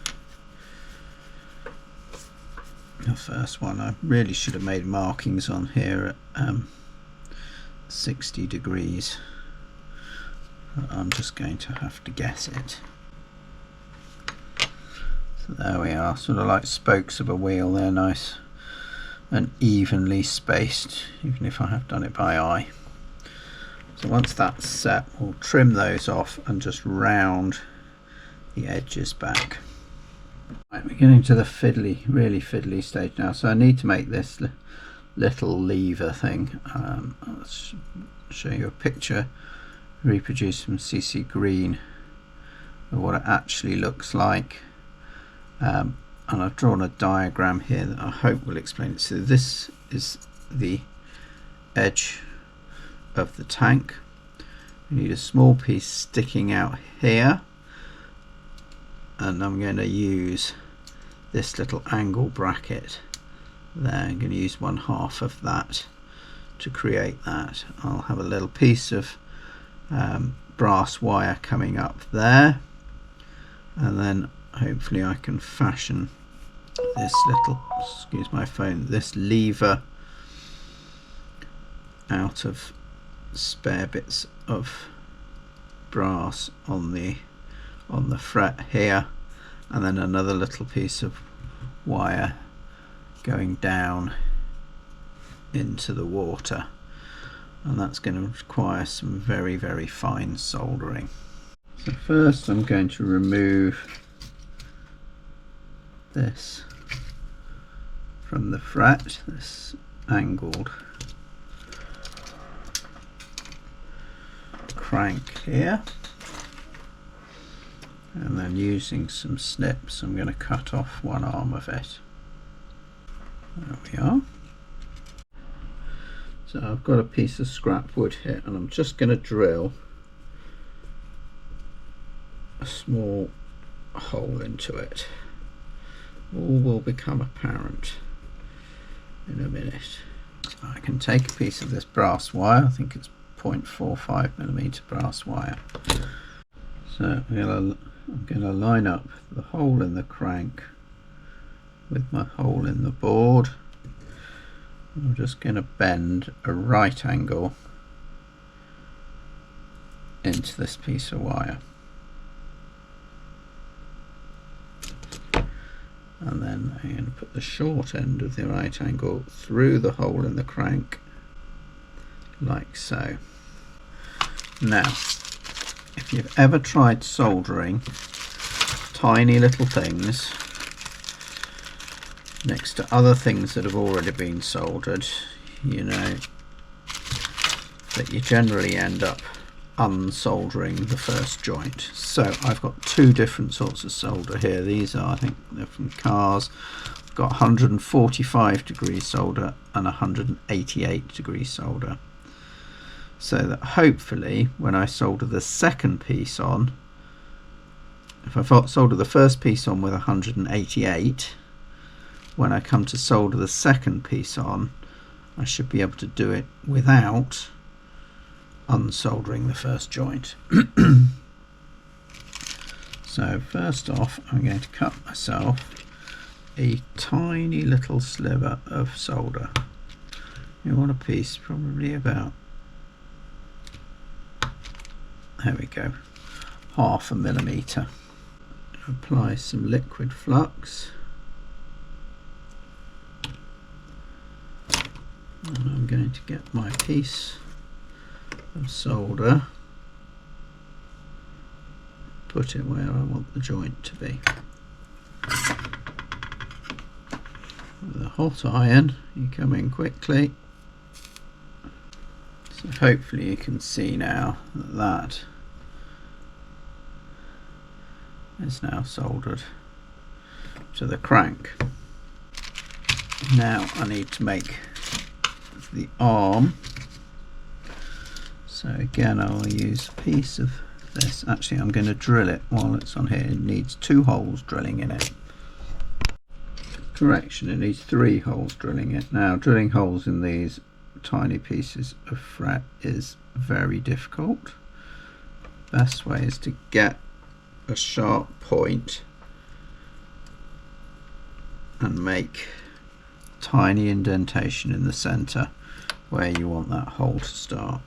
one. I really should have made markings on here at 60 degrees. I'm just going to have to guess it. So there we are, sort of like spokes of a wheel. They're nice and evenly spaced, even if I have done it by eye. So once that's set, we'll trim those off and just round the edges back. Right, we're getting to the really fiddly stage now. So I need to make this little lever thing. Let's show you a picture reproduced from CC Green of what it actually looks like. And I've drawn a diagram here that I hope will explain it. So this is the edge of the tank. We need a small piece sticking out here, and I'm going to use this little angle bracket there. I'm going to use 1/2 of that to create that. I'll have a little piece of brass wire coming up there, and then hopefully I can fashion this little, excuse my phone, this lever out of spare bits of brass on the fret here, and then another little piece of wire going down into the water, and that's going to require some very fine soldering. So first I'm going to remove this from the fret, this angled crank here, and then using some snips I'm going to cut off one arm of it. There we are. So I've got a piece of scrap wood here, and I'm just going to drill a small hole into it. All will become apparent in a minute. I can take a piece of this brass wire, I think it's 0.45mm brass wire. So I'm going to line up the hole in the crank with my hole in the board. I'm just going to bend a right angle into this piece of wire, and then I'm going to put the short end of the right angle through the hole in the crank like so. Now, if you've ever tried soldering tiny little things next to other things that have already been soldered, you know that you generally end up unsoldering the first joint. So I've got 2 different sorts of solder here. These are, I think they're from cars. I've got 145 degree solder and 188 degree solder, so that hopefully when I solder the second piece on, if I solder the first piece on with 188, when I come to solder the second piece on, I should be able to do it without unsoldering the first joint. So first off, I'm going to cut myself a tiny little sliver of solder. You want a piece probably about, there we go, 1/2 millimeter. Apply some liquid flux, and I'm going to get my piece of solder, put it where I want the joint to be. With a hot iron, you come in quickly. So hopefully you can see now that that is now soldered to the crank. Now I need to make the arm. So again, I'll use a piece of this. Actually, I'm going to drill it while it's on here. It needs 2 holes drilling in it. Correction, it needs 3 holes drilling it. Now, drilling holes in these tiny pieces of fret is very difficult. Best way is to get a sharp point and make a tiny indentation in the center where you want that hole to start,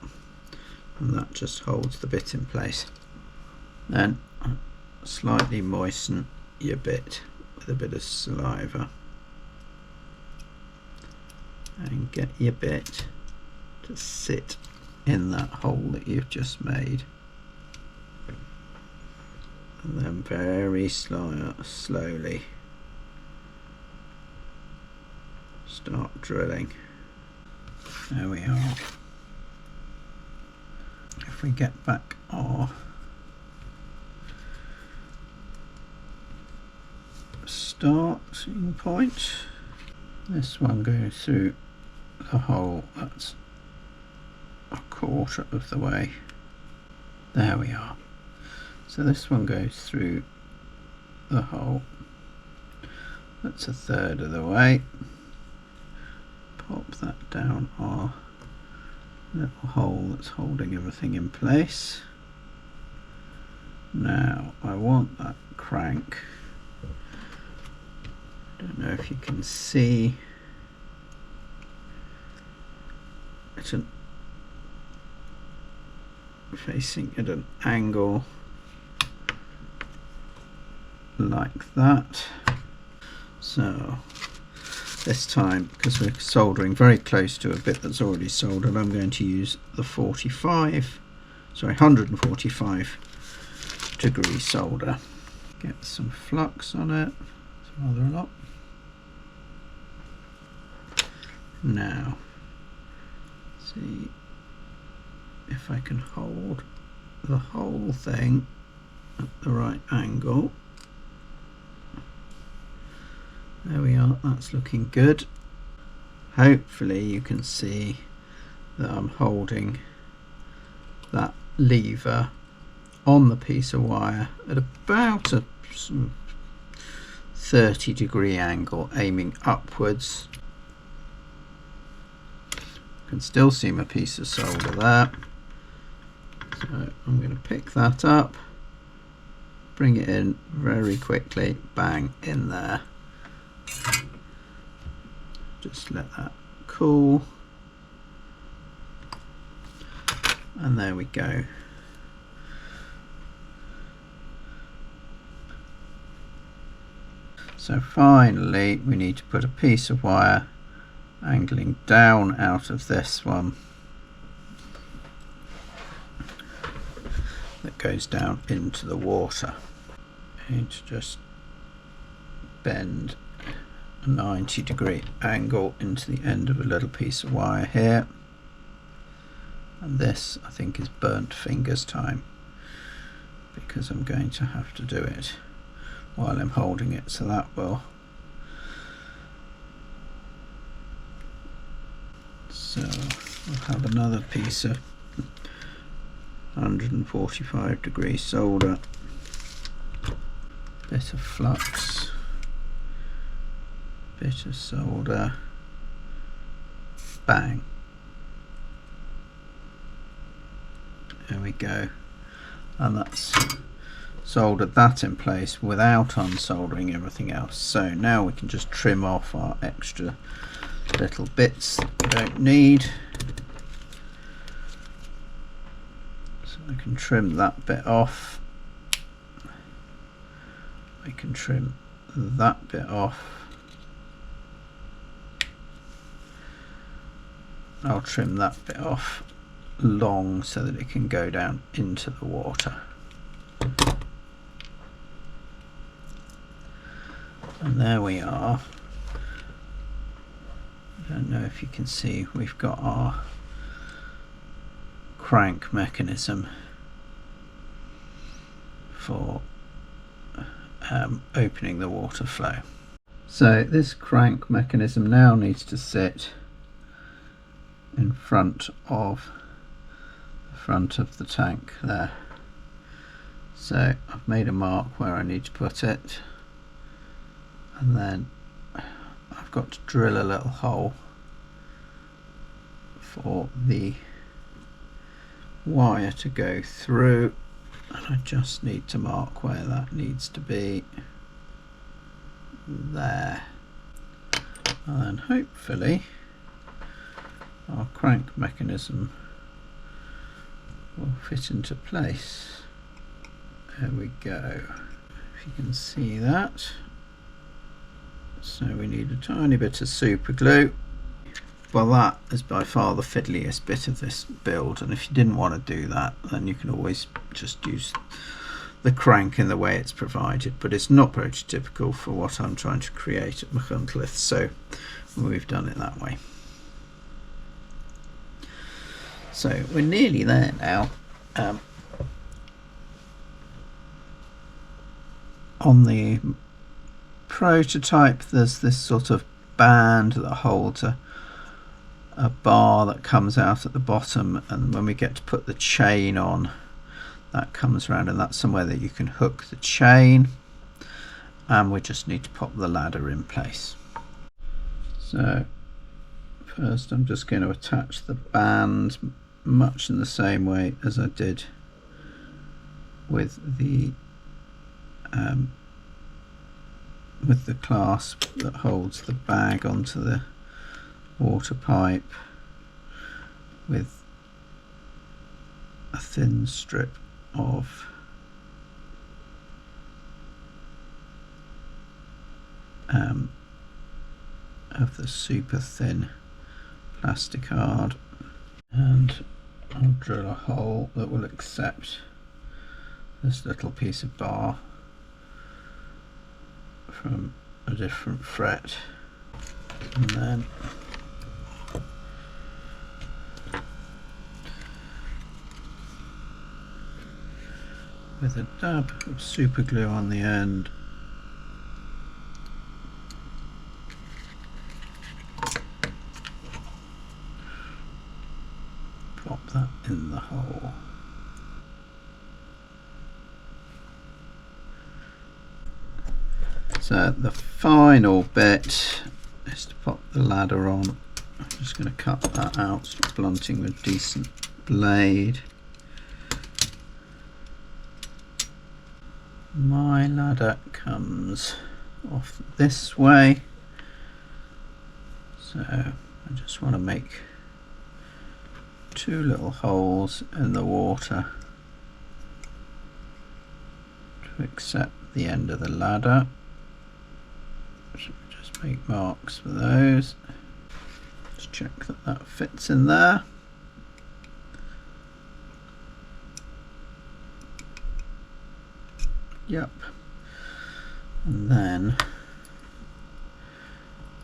and that just holds the bit in place. Then slightly moisten your bit with a bit of saliva and get your bit to sit in that hole that you've just made, and then very slowly start drilling. There we are. If we get back our starting point, this one goes through the hole that's a quarter of the way. There we are. So this one goes through the hole that's a third of the way. Pop that down our little hole that's holding everything in place. Now I want that crank. Don't know if you can see, it's facing at an angle like that. So this time, because we're soldering very close to a bit that's already soldered, I'm going to use the 145 degree solder. Get some flux on it, it's rather a lot. Now, see if I can hold the whole thing at the right angle. There we are, that's looking good. Hopefully you can see that I'm holding that lever on the piece of wire at about a 30 degree angle, aiming upwards. You can still see my piece of solder there. So I'm going to pick that up, bring it in very quickly, bang, in there. Just let that cool, and there we go. So finally we need to put a piece of wire angling down out of this one that goes down into the water. I need to just bend a 90 degree angle into the end of a little piece of wire here, and this I think is burnt fingers time, because I'm going to have to do it while I'm holding it, so that will. So we'll have another piece of 145 degree solder, bit of flux, bit of solder, bang. There we go, and that's soldered that in place without unsoldering everything else. So now we can just trim off our extra little bits that we don't need. So I can trim that bit off, I can trim that bit off, I'll trim that bit off long so that it can go down into the water. And there we are. I don't know if you can see, we've got our crank mechanism for opening the water flow. So this crank mechanism now needs to sit in front of the tank there. So I've made a mark where I need to put it, and then I've got to drill a little hole for the wire to go through, and I just need to mark where that needs to be there, and then hopefully our crank mechanism will fit into place. There we go, if you can see that. So we need a tiny bit of super glue. Well, that is by far the fiddliest bit of this build, and if you didn't want to do that, then you can always just use the crank in the way it's provided, but it's not prototypical for what I'm trying to create at Machynlleth, so we've done it that way. So we're nearly there now. On the prototype there's this sort of band that holds a bar that comes out at the bottom, and when we get to put the chain on, that comes around, and that's somewhere that you can hook the chain, and we just need to pop the ladder in place. So first I'm just going to attach the band much in the same way as I did with the clasp that holds the bag onto the water pipe, with a thin strip of the super thin plastic card, and I'll drill a hole that will accept this little piece of bar from a different fret, and then with a dab of super glue on the end, pop that in the hole. So the final bit is to pop the ladder on. I'm just going to cut that out, blunting with a decent blade. My ladder comes off this way, so I just want to make two little holes in the water to accept the end of the ladder. So just make marks for those. Just check that that fits in there. Yep. And then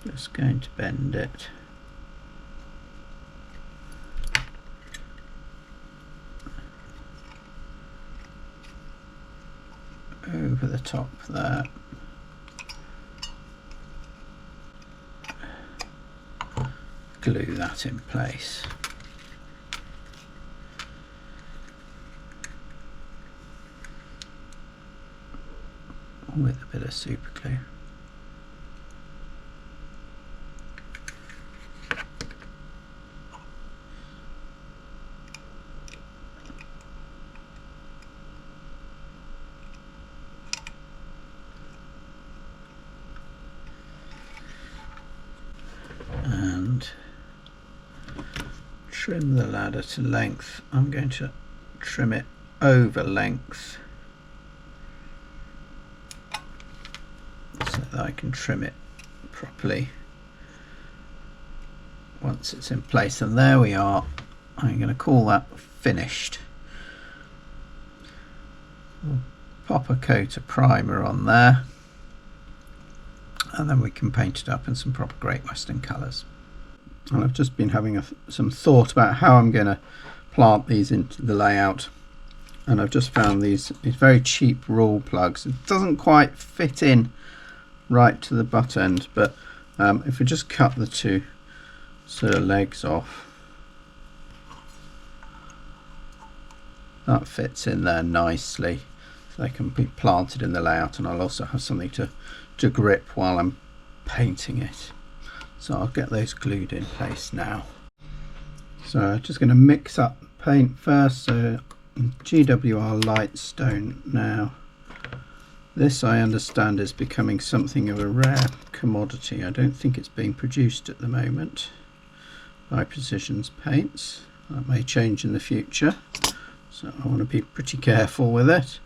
just going to bend it over the top there. Glue that in place. With a bit of super glue. And trim the ladder to length. I'm going to trim it over length, so that I can trim it properly once it's in place. And there we are. I'm going to call that finished. We'll pop a coat of primer on there, and then we can paint it up in some proper Great Western colours. And I've just been having some thought about how I'm going to plant these into the layout, and I've just found these very cheap rule plugs. It doesn't quite fit in right to the butt end, but if we just cut the two sort of legs off, that fits in there nicely, so they can be planted in the layout, and I'll also have something to grip while I'm painting it. So I'll get those glued in place now. So I'm just going to mix up paint first. So GWR Lightstone now. This, I understand, is becoming something of a rare commodity. I don't think it's being produced at the moment by Precision's paints. That may change in the future, so I want to be pretty careful with it.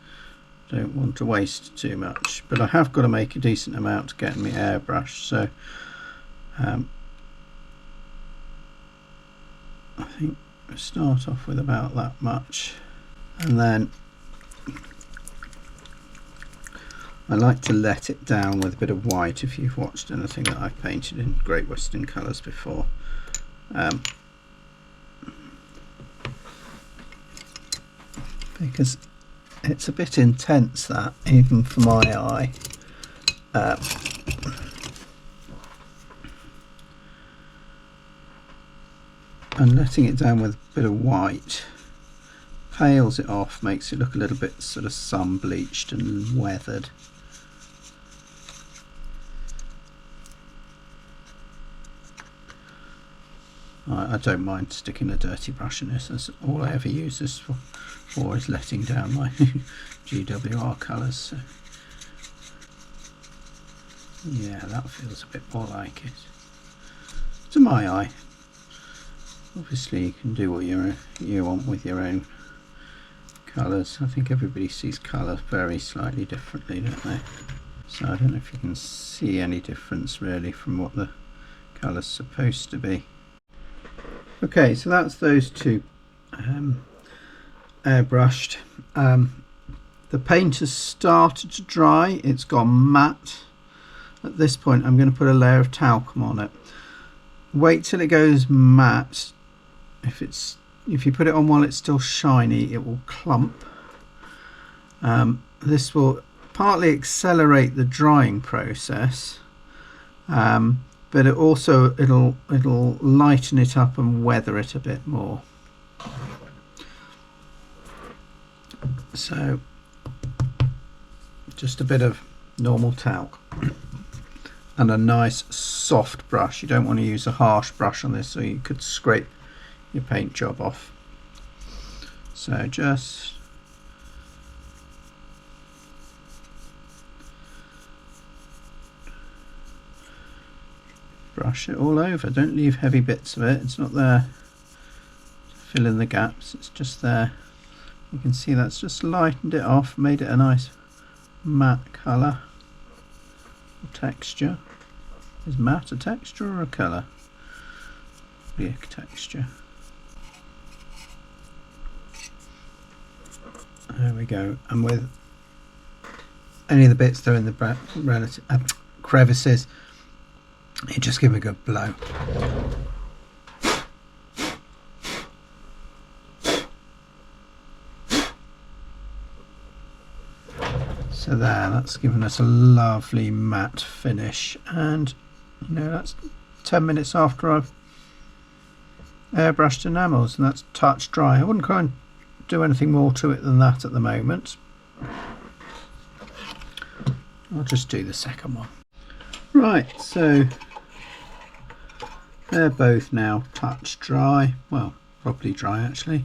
Don't want to waste too much, but I have got to make a decent amount to get me airbrushed, so I think we'll start off with about that much, and then I like to let it down with a bit of white if you've watched anything that I've painted in Great Western colours before. Because it's a bit intense, that, even for my eye. And letting it down with a bit of white pales it off, makes it look a little bit sort of sun bleached and weathered. I don't mind sticking a dirty brush in this. That's all I ever use this for is letting down my GWR colours. So yeah, that feels a bit more like it to my eye. Obviously you can do what you want with your own colours. I think everybody sees colour very slightly differently, don't they? So I don't know if you can see any difference really from what the colour's supposed to be. Okay, so that's those two airbrushed. The paint has started to dry, it's gone matte. At this point I'm going to put a layer of talcum on it. Wait till it goes matte. If you put it on while it's still shiny, it will clump. This will partly accelerate the drying process, but it'll lighten it up and weather it a bit more. So just a bit of normal talc and a nice soft brush. You don't want to use a harsh brush on this, so you could scrape your paint job off. So just brush it all over. Don't leave heavy bits of it. It's not there to fill in the gaps, it's just there. You can see that's just lightened it off, made it a nice matte colour or texture. Is matte a texture or a colour? Probably a texture. There we go. And with any of the bits that are in the relative crevices, you just give it a good blow. So there, that's given us a lovely matte finish, and you know, that's 10 minutes after I've airbrushed enamels, and that's touch dry. I wouldn't try and do anything more to it than that at the moment. I'll just do the second one. Right, so they're both now touch dry, well, properly dry actually.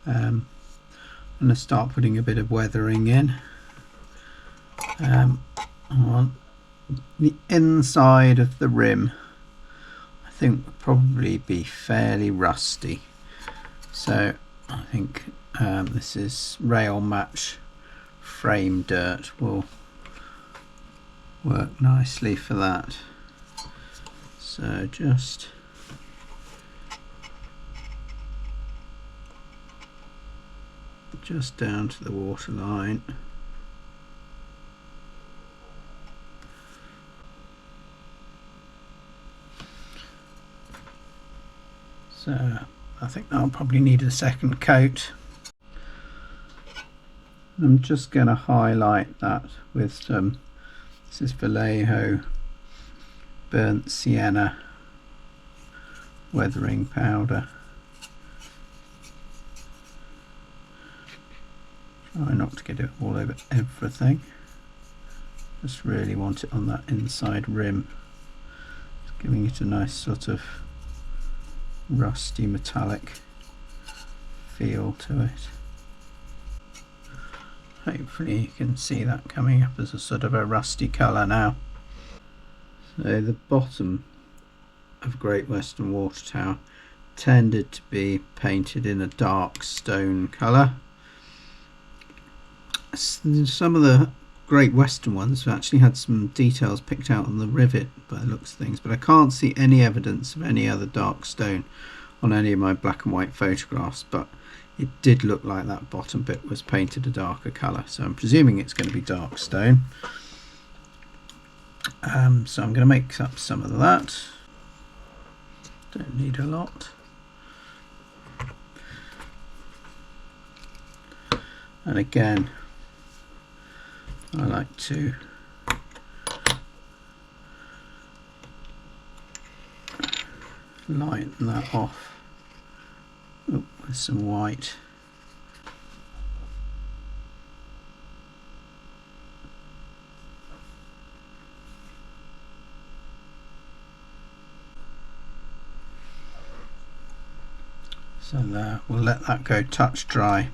I'm going to start putting a bit of weathering in on the inside of the rim. I think will probably be fairly rusty, so I think this is rail match frame dirt will work nicely for that. So just down to the water line. So I think I'll probably need a second coat. I'm just going to highlight that with some This is Vallejo burnt sienna weathering powder. Try not to get it all over everything. Just really want it on that inside rim. Just giving it a nice sort of rusty metallic feel to it. Hopefully you can see that coming up as a sort of a rusty colour now. So the bottom of Great Western Water Tower tended to be painted in a dark stone colour. Some of the Great Western ones actually had some details picked out on the rivet by the looks of things, but I can't see any evidence of any other dark stone on any of my black and white photographs, but it did look like that bottom bit was painted a darker colour, so I'm presuming it's going to be dark stone. So I'm going to make up some of that. Don't need a lot. And again, I like to lighten that off with some white. So there, we'll let that go touch dry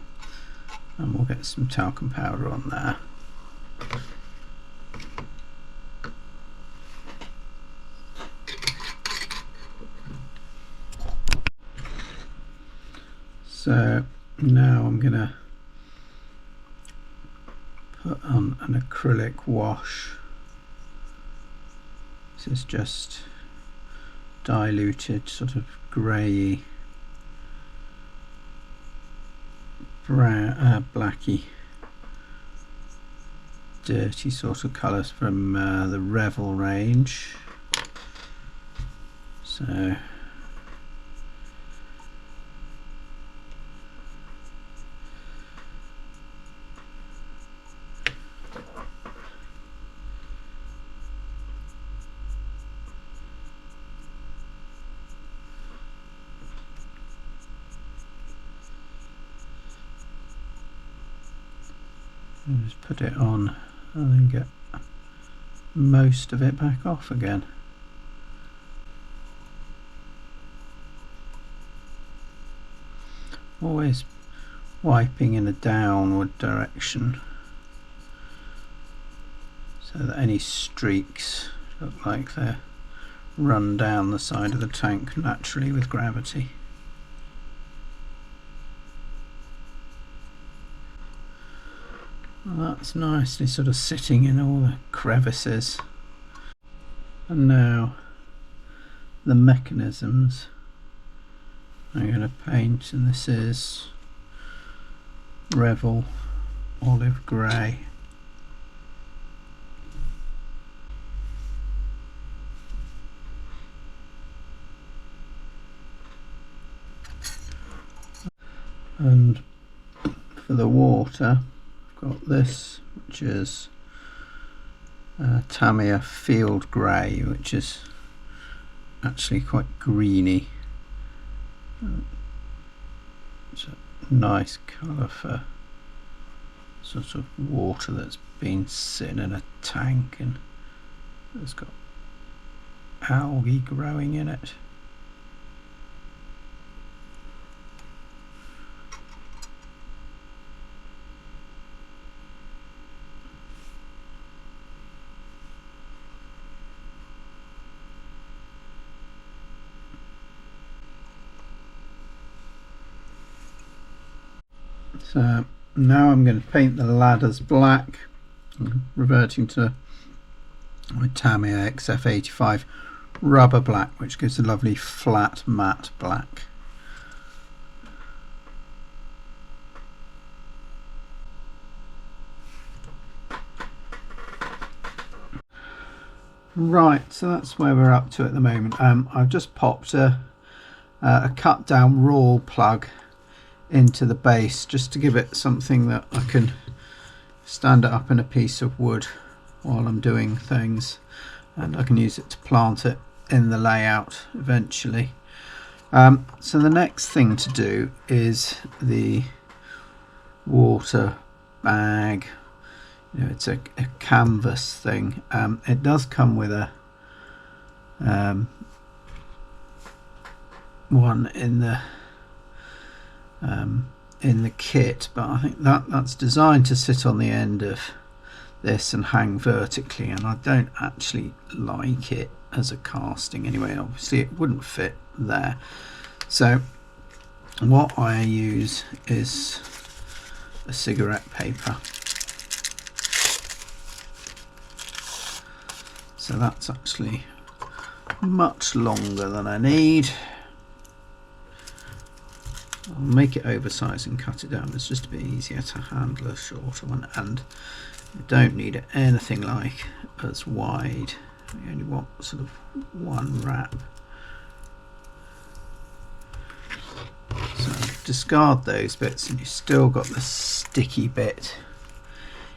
and we'll get some talcum powder on there. So now I'm going to put on an acrylic wash. This is just diluted sort of grey brown, blacky, dirty sort of colours from the Revel range. So just put it on and then get most of it back off again. Always wiping in a downward direction so that any streaks look like they're run down the side of the tank naturally with gravity. Well, that's nicely sort of sitting in all the crevices. And now the mechanisms I'm going to paint, and this is Revel olive grey. And for the water I've got this, which is Tamiya Field Grey, which is actually quite greeny. It's a nice colour for sort of water that's been sitting in a tank and it's got algae growing in it. So now I'm going to paint the ladders black, reverting to my Tamiya XF85 rubber black, which gives a lovely flat matte black. Right, so that's where we're up to at the moment. I've just popped a cut down raw plug into the base just to give it something that I can stand it up in a piece of wood while I'm doing things, and I can use it to plant it in the layout eventually. So the next thing to do is the water bag. You know, it's a canvas thing. It does come with a one in the kit, but I think that's designed to sit on the end of this and hang vertically, and I don't actually like it as a casting anyway. Obviously it wouldn't fit there, so what I use is a cigarette paper. So that's actually much longer than I need. I'll make it oversized and cut it down. It's just a bit easier to handle a shorter one, and you don't need it anything like as wide. You only want sort of one wrap. So discard those bits and you've still got the sticky bit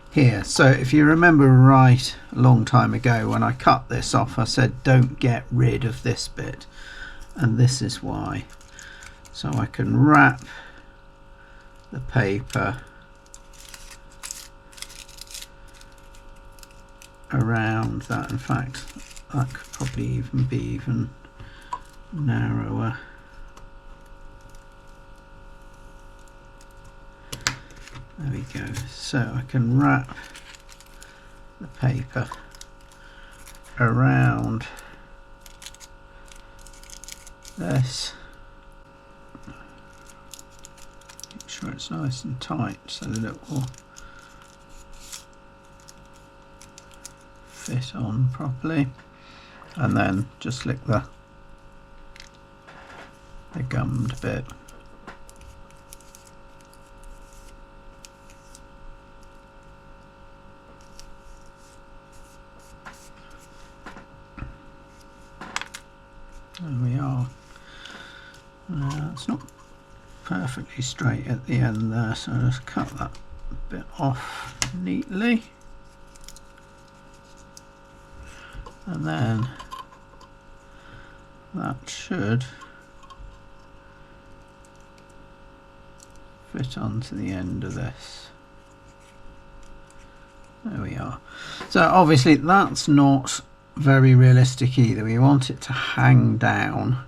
here. So if you remember right a long time ago when I cut this off, I said don't get rid of this bit, and this is why. So I can wrap the paper around that. In fact, that could probably even be even narrower. There we go. So I can wrap the paper around this. Make sure it's nice and tight so that it will fit on properly, and then just lick the gummed bit. There we are. It's not perfectly straight at the end there, so I'll just cut that bit off neatly, and then that should fit onto the end of this. There we are. So obviously that's not very realistic either. We want it to hang down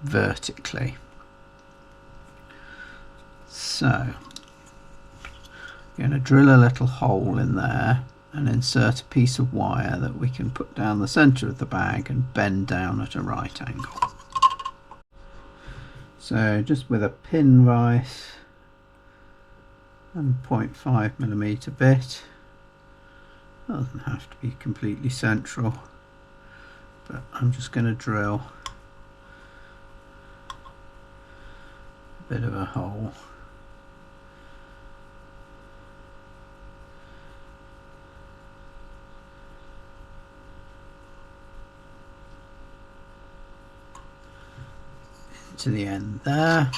vertically. So I'm going to drill a little hole in there and insert a piece of wire that we can put down the center of the bag and bend down at a right angle. So just with a pin vise and 0.5mm bit, doesn't have to be completely central, but I'm just going to drill a bit of a hole. To the end there.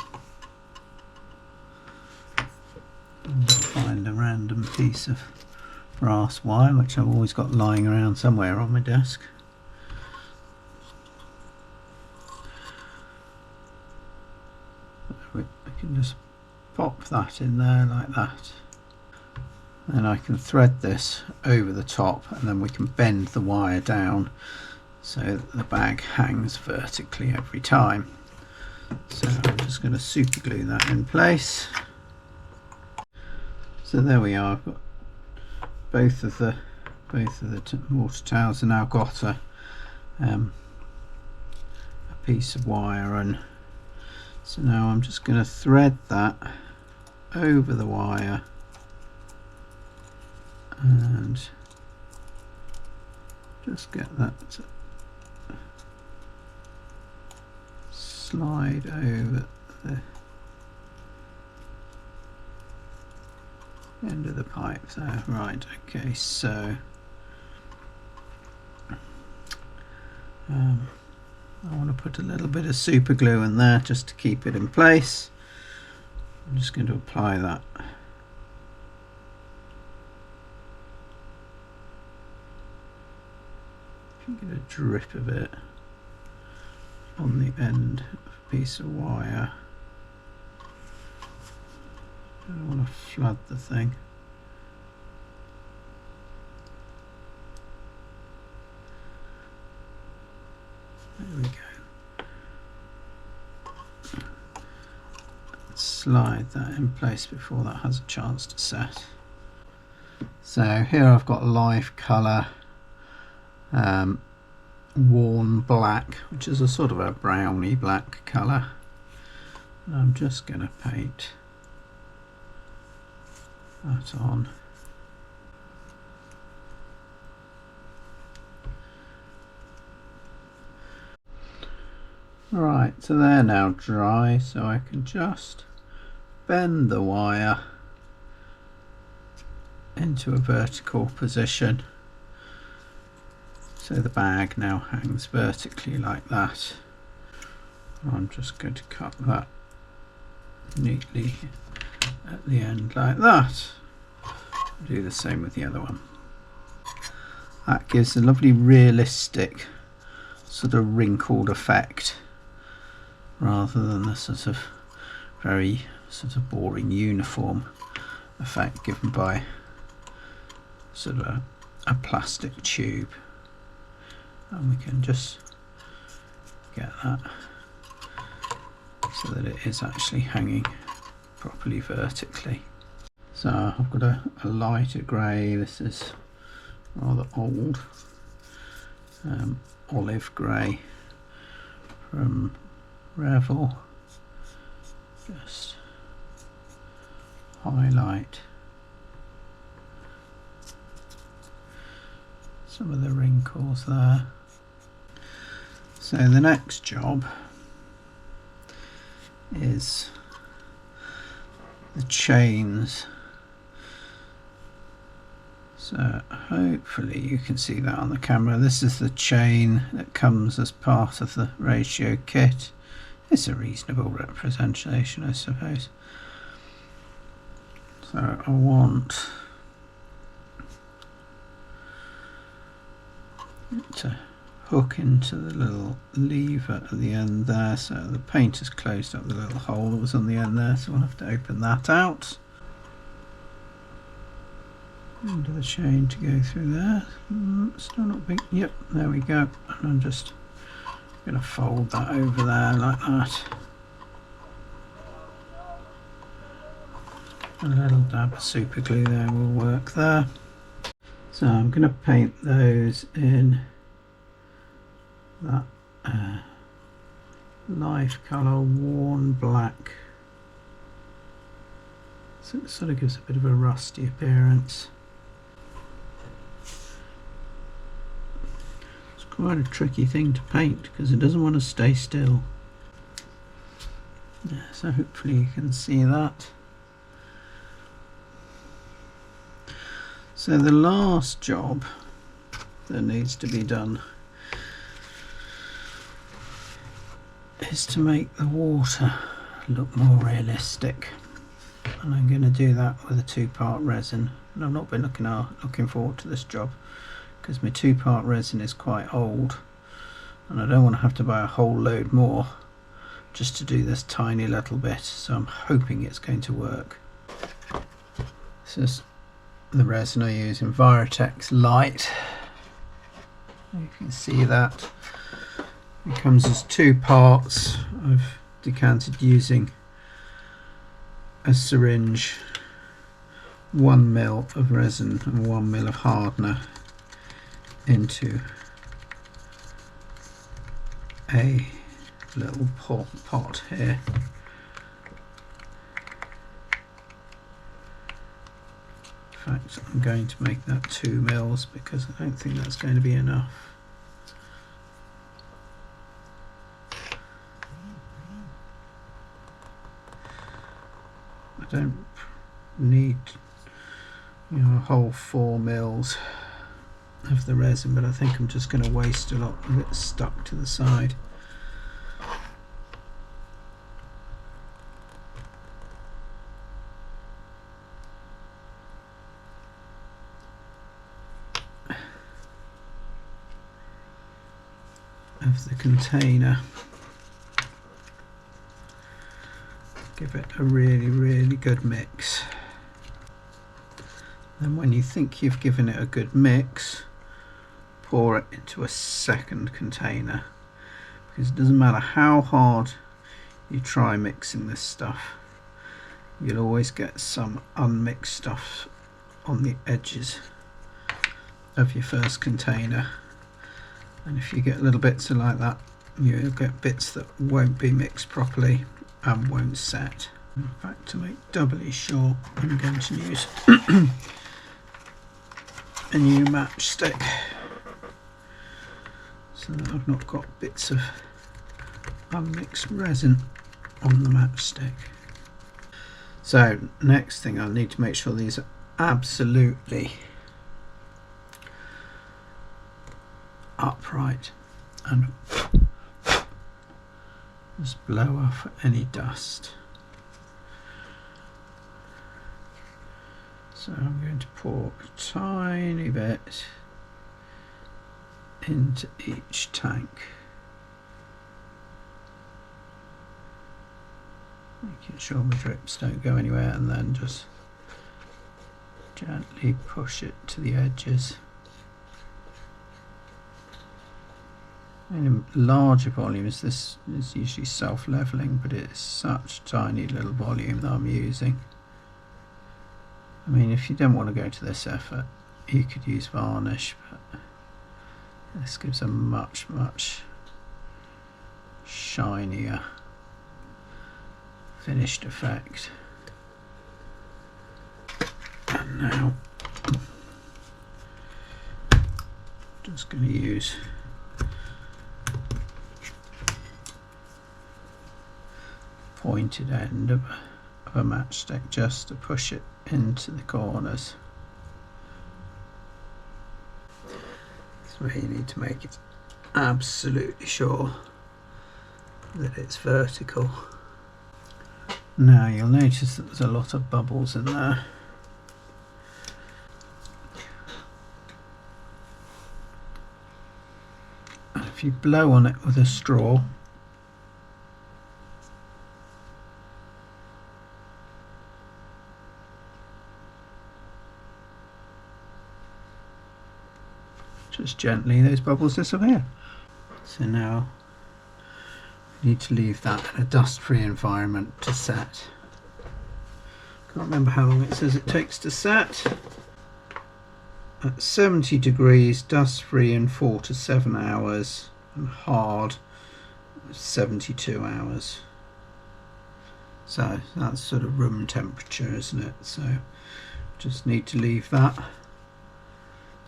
And find a random piece of brass wire, which I've always got lying around somewhere on my desk. I can just pop that in there like that. Then I can thread this over the top, and then we can bend the wire down so that the bag hangs vertically every time. So I'm just going to super glue that in place. So there we are. I've got both of the water towels, and now got a piece of wire, and so now I'm just going to thread that over the wire and just get that to slide over the end of the pipe there. Right, okay, so I want to put a little bit of super glue in there just to keep it in place. I'm just going to apply that can get a drip of it on the end of a piece of wire. I don't want to flood the thing. There we go. Slide that in place before that has a chance to set. So here I've got live colour, worn black, which is a sort of a browny black colour. And I'm just going to paint that on. Right, so they're now dry, so I can just bend the wire into a vertical position, so the bag now hangs vertically like that. I'm just going to cut that neatly at the end like that. Do the same with the other one. That gives a lovely realistic sort of wrinkled effect, rather than the sort of very sort of boring uniform effect given by sort of a plastic tube. And we can just get that so that it is actually hanging properly vertically. So I've got a lighter grey. This is rather old, olive grey from Revel. Just highlight some of the wrinkles there. So the next job is the chains. So hopefully you can see that on the camera. This is the chain that comes as part of the ratio kit. It's a reasonable representation, I suppose. So I want it to hook into the little lever at the end there. So the paint has closed up the little hole that was on the end there, so we'll have to open that out. Into the chain to go through there. Still not big. Yep, there we go. And I'm just going to fold that over there like that. A little dab of super glue there will work there. So I'm going to paint those in that light colour worn black, so it sort of gives a bit of a rusty appearance. It's quite a tricky thing to paint because it doesn't want to stay still. Yeah, so hopefully you can see that. So the last job that needs to be done is to make the water look more realistic, and I'm going to do that with a 2-part resin. And I've not been looking forward to this job because my 2-part resin is quite old and I don't want to have to buy a whole load more just to do this tiny little bit, so I'm hoping it's going to work. This is the resin I use in Fabricating Light. You can see that it comes as 2 parts. I've decanted using a syringe, 1 ml of resin and 1 ml of hardener into a little pot here. In fact, I'm going to make that 2 mils because I don't think that's going to be enough. I don't need, a whole 4 mils of the resin, but I think I'm just going to waste a lot of it stuck to the side. of the container. Give it a really good mix. And when you think you've given it a good mix, pour it into a second container, because it doesn't matter how hard you try mixing this stuff, you'll always get some unmixed stuff on the edges of your first container, and if you get little bits like that, you'll get bits that won't be mixed properly and won't set. In fact, to make doubly sure, I'm going to use a new matchstick so that I've not got bits of unmixed resin on the matchstick. So next thing, I need to make sure these are absolutely upright and just blow off any dust. So I'm going to pour a tiny bit into each tank, making sure my drips don't go anywhere, and then just gently push it to the edges. In larger volumes this is usually self-leveling, but it is such a tiny little volume that I'm using. I mean, if you don't want to go to this effort, you could use varnish, but this gives a much shinier finished effect. And now just going to use pointed end of a matchstick just to push it into the corners. That's where you need to make it absolutely sure that it's vertical. Now you'll notice that there's a lot of bubbles in there. And if you blow on it with a straw, just gently, those bubbles disappear. So now you need to leave that in a dust-free environment to set. Can't remember how long it says it takes to set. At 70 degrees, dust-free in 4 to 7 hours, and hard 72 hours. So that's sort of room temperature, isn't it? So just need to leave that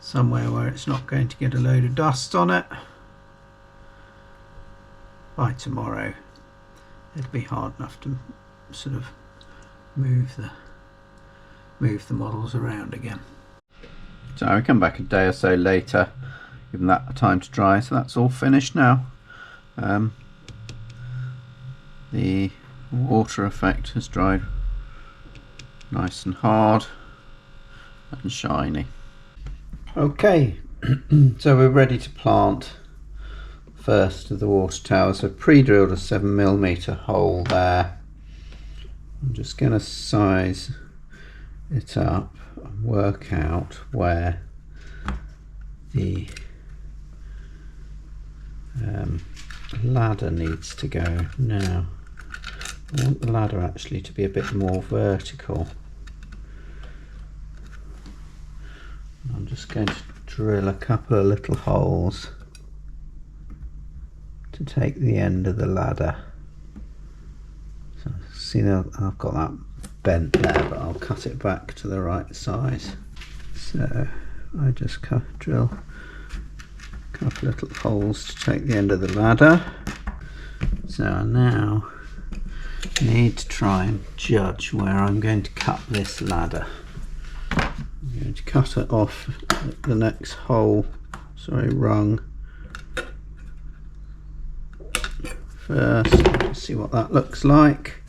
somewhere where it's not going to get a load of dust on it. By tomorrow it'd be hard enough to sort of move the models around again. So we come back a day or so later, give them that time to dry, so that's all finished now. The water effect has dried nice and hard and shiny. Okay, so we're ready to plant first of the water towers. I've pre-drilled a 7mm hole there. I'm just going to size it up and work out where the ladder needs to go. Now I want the ladder actually to be a bit more vertical. I'm just going to drill a couple of little holes to take the end of the ladder. So see, I've got that bent there, but I'll cut it back to the right size. So I just drill a couple of little holes to take the end of the ladder. So I now need to try and judge where I'm going to cut this ladder. I'm going to cut it off at the next rung first. Let's see what that looks like.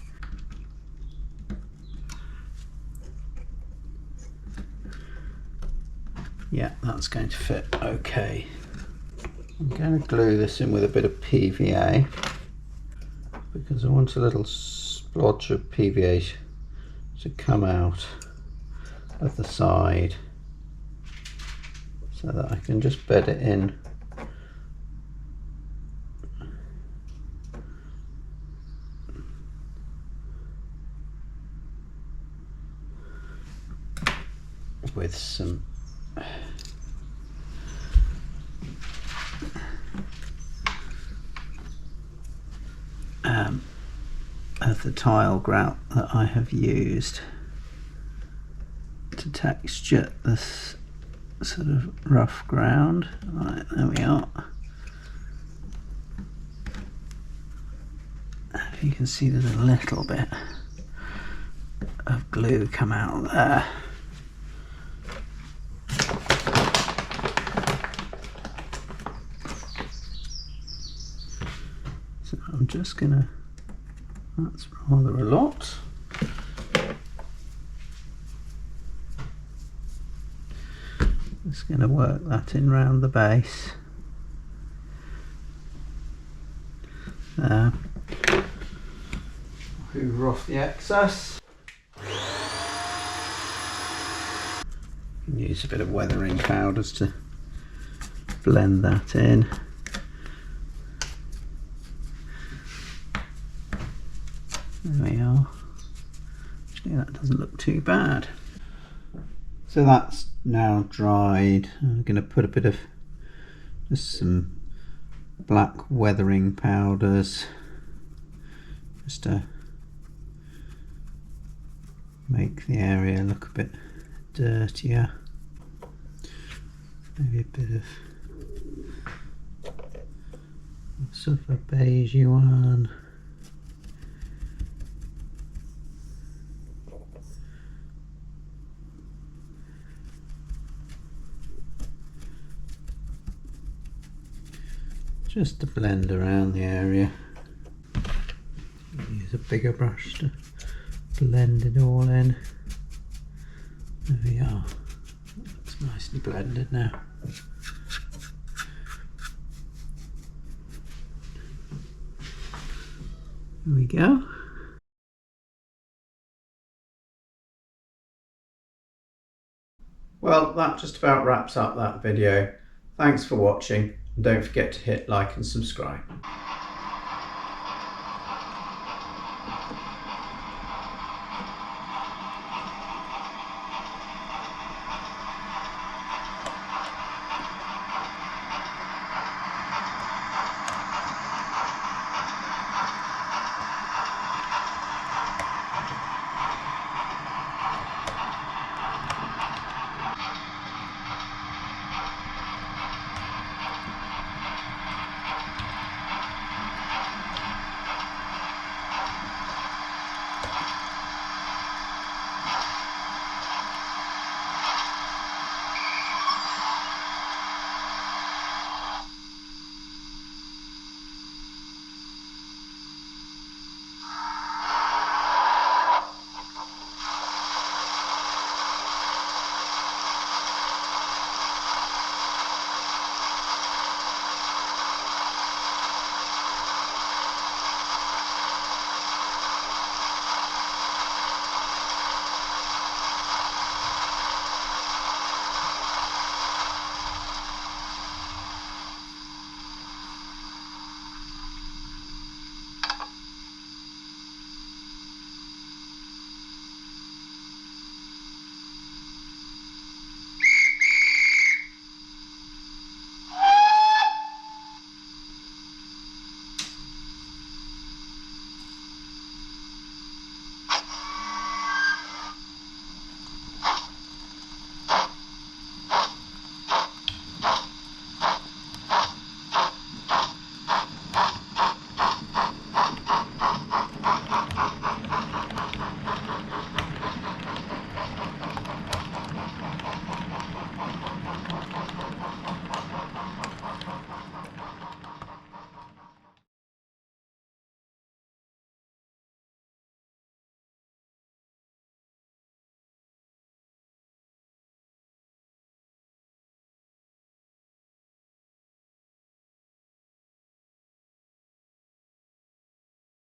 Yeah, that's going to fit okay. I'm going to glue this in with a bit of PVA because I want a little splodge of PVA to come out of the side so that I can just bed it in with some of the tile grout that I have used to texture this sort of rough ground. Right, there we are. If you can see, there's a little bit of glue come out there. So I'm just gonna, that's rather a lot. Just going to work that in round the base. There. Hoover off the excess. You can use a bit of weathering powders to blend that in. There we are. Actually, that doesn't look too bad. So that's now dried. I'm going to put a bit of just some black weathering powders just to make the area look a bit dirtier. Maybe a bit of sort of a beigey one. Just to blend around the area. Use a bigger brush to blend it all in. There we are. That looks nicely blended now. There we go. Well, that just about wraps up that video. Thanks for watching. And don't forget to hit like and subscribe.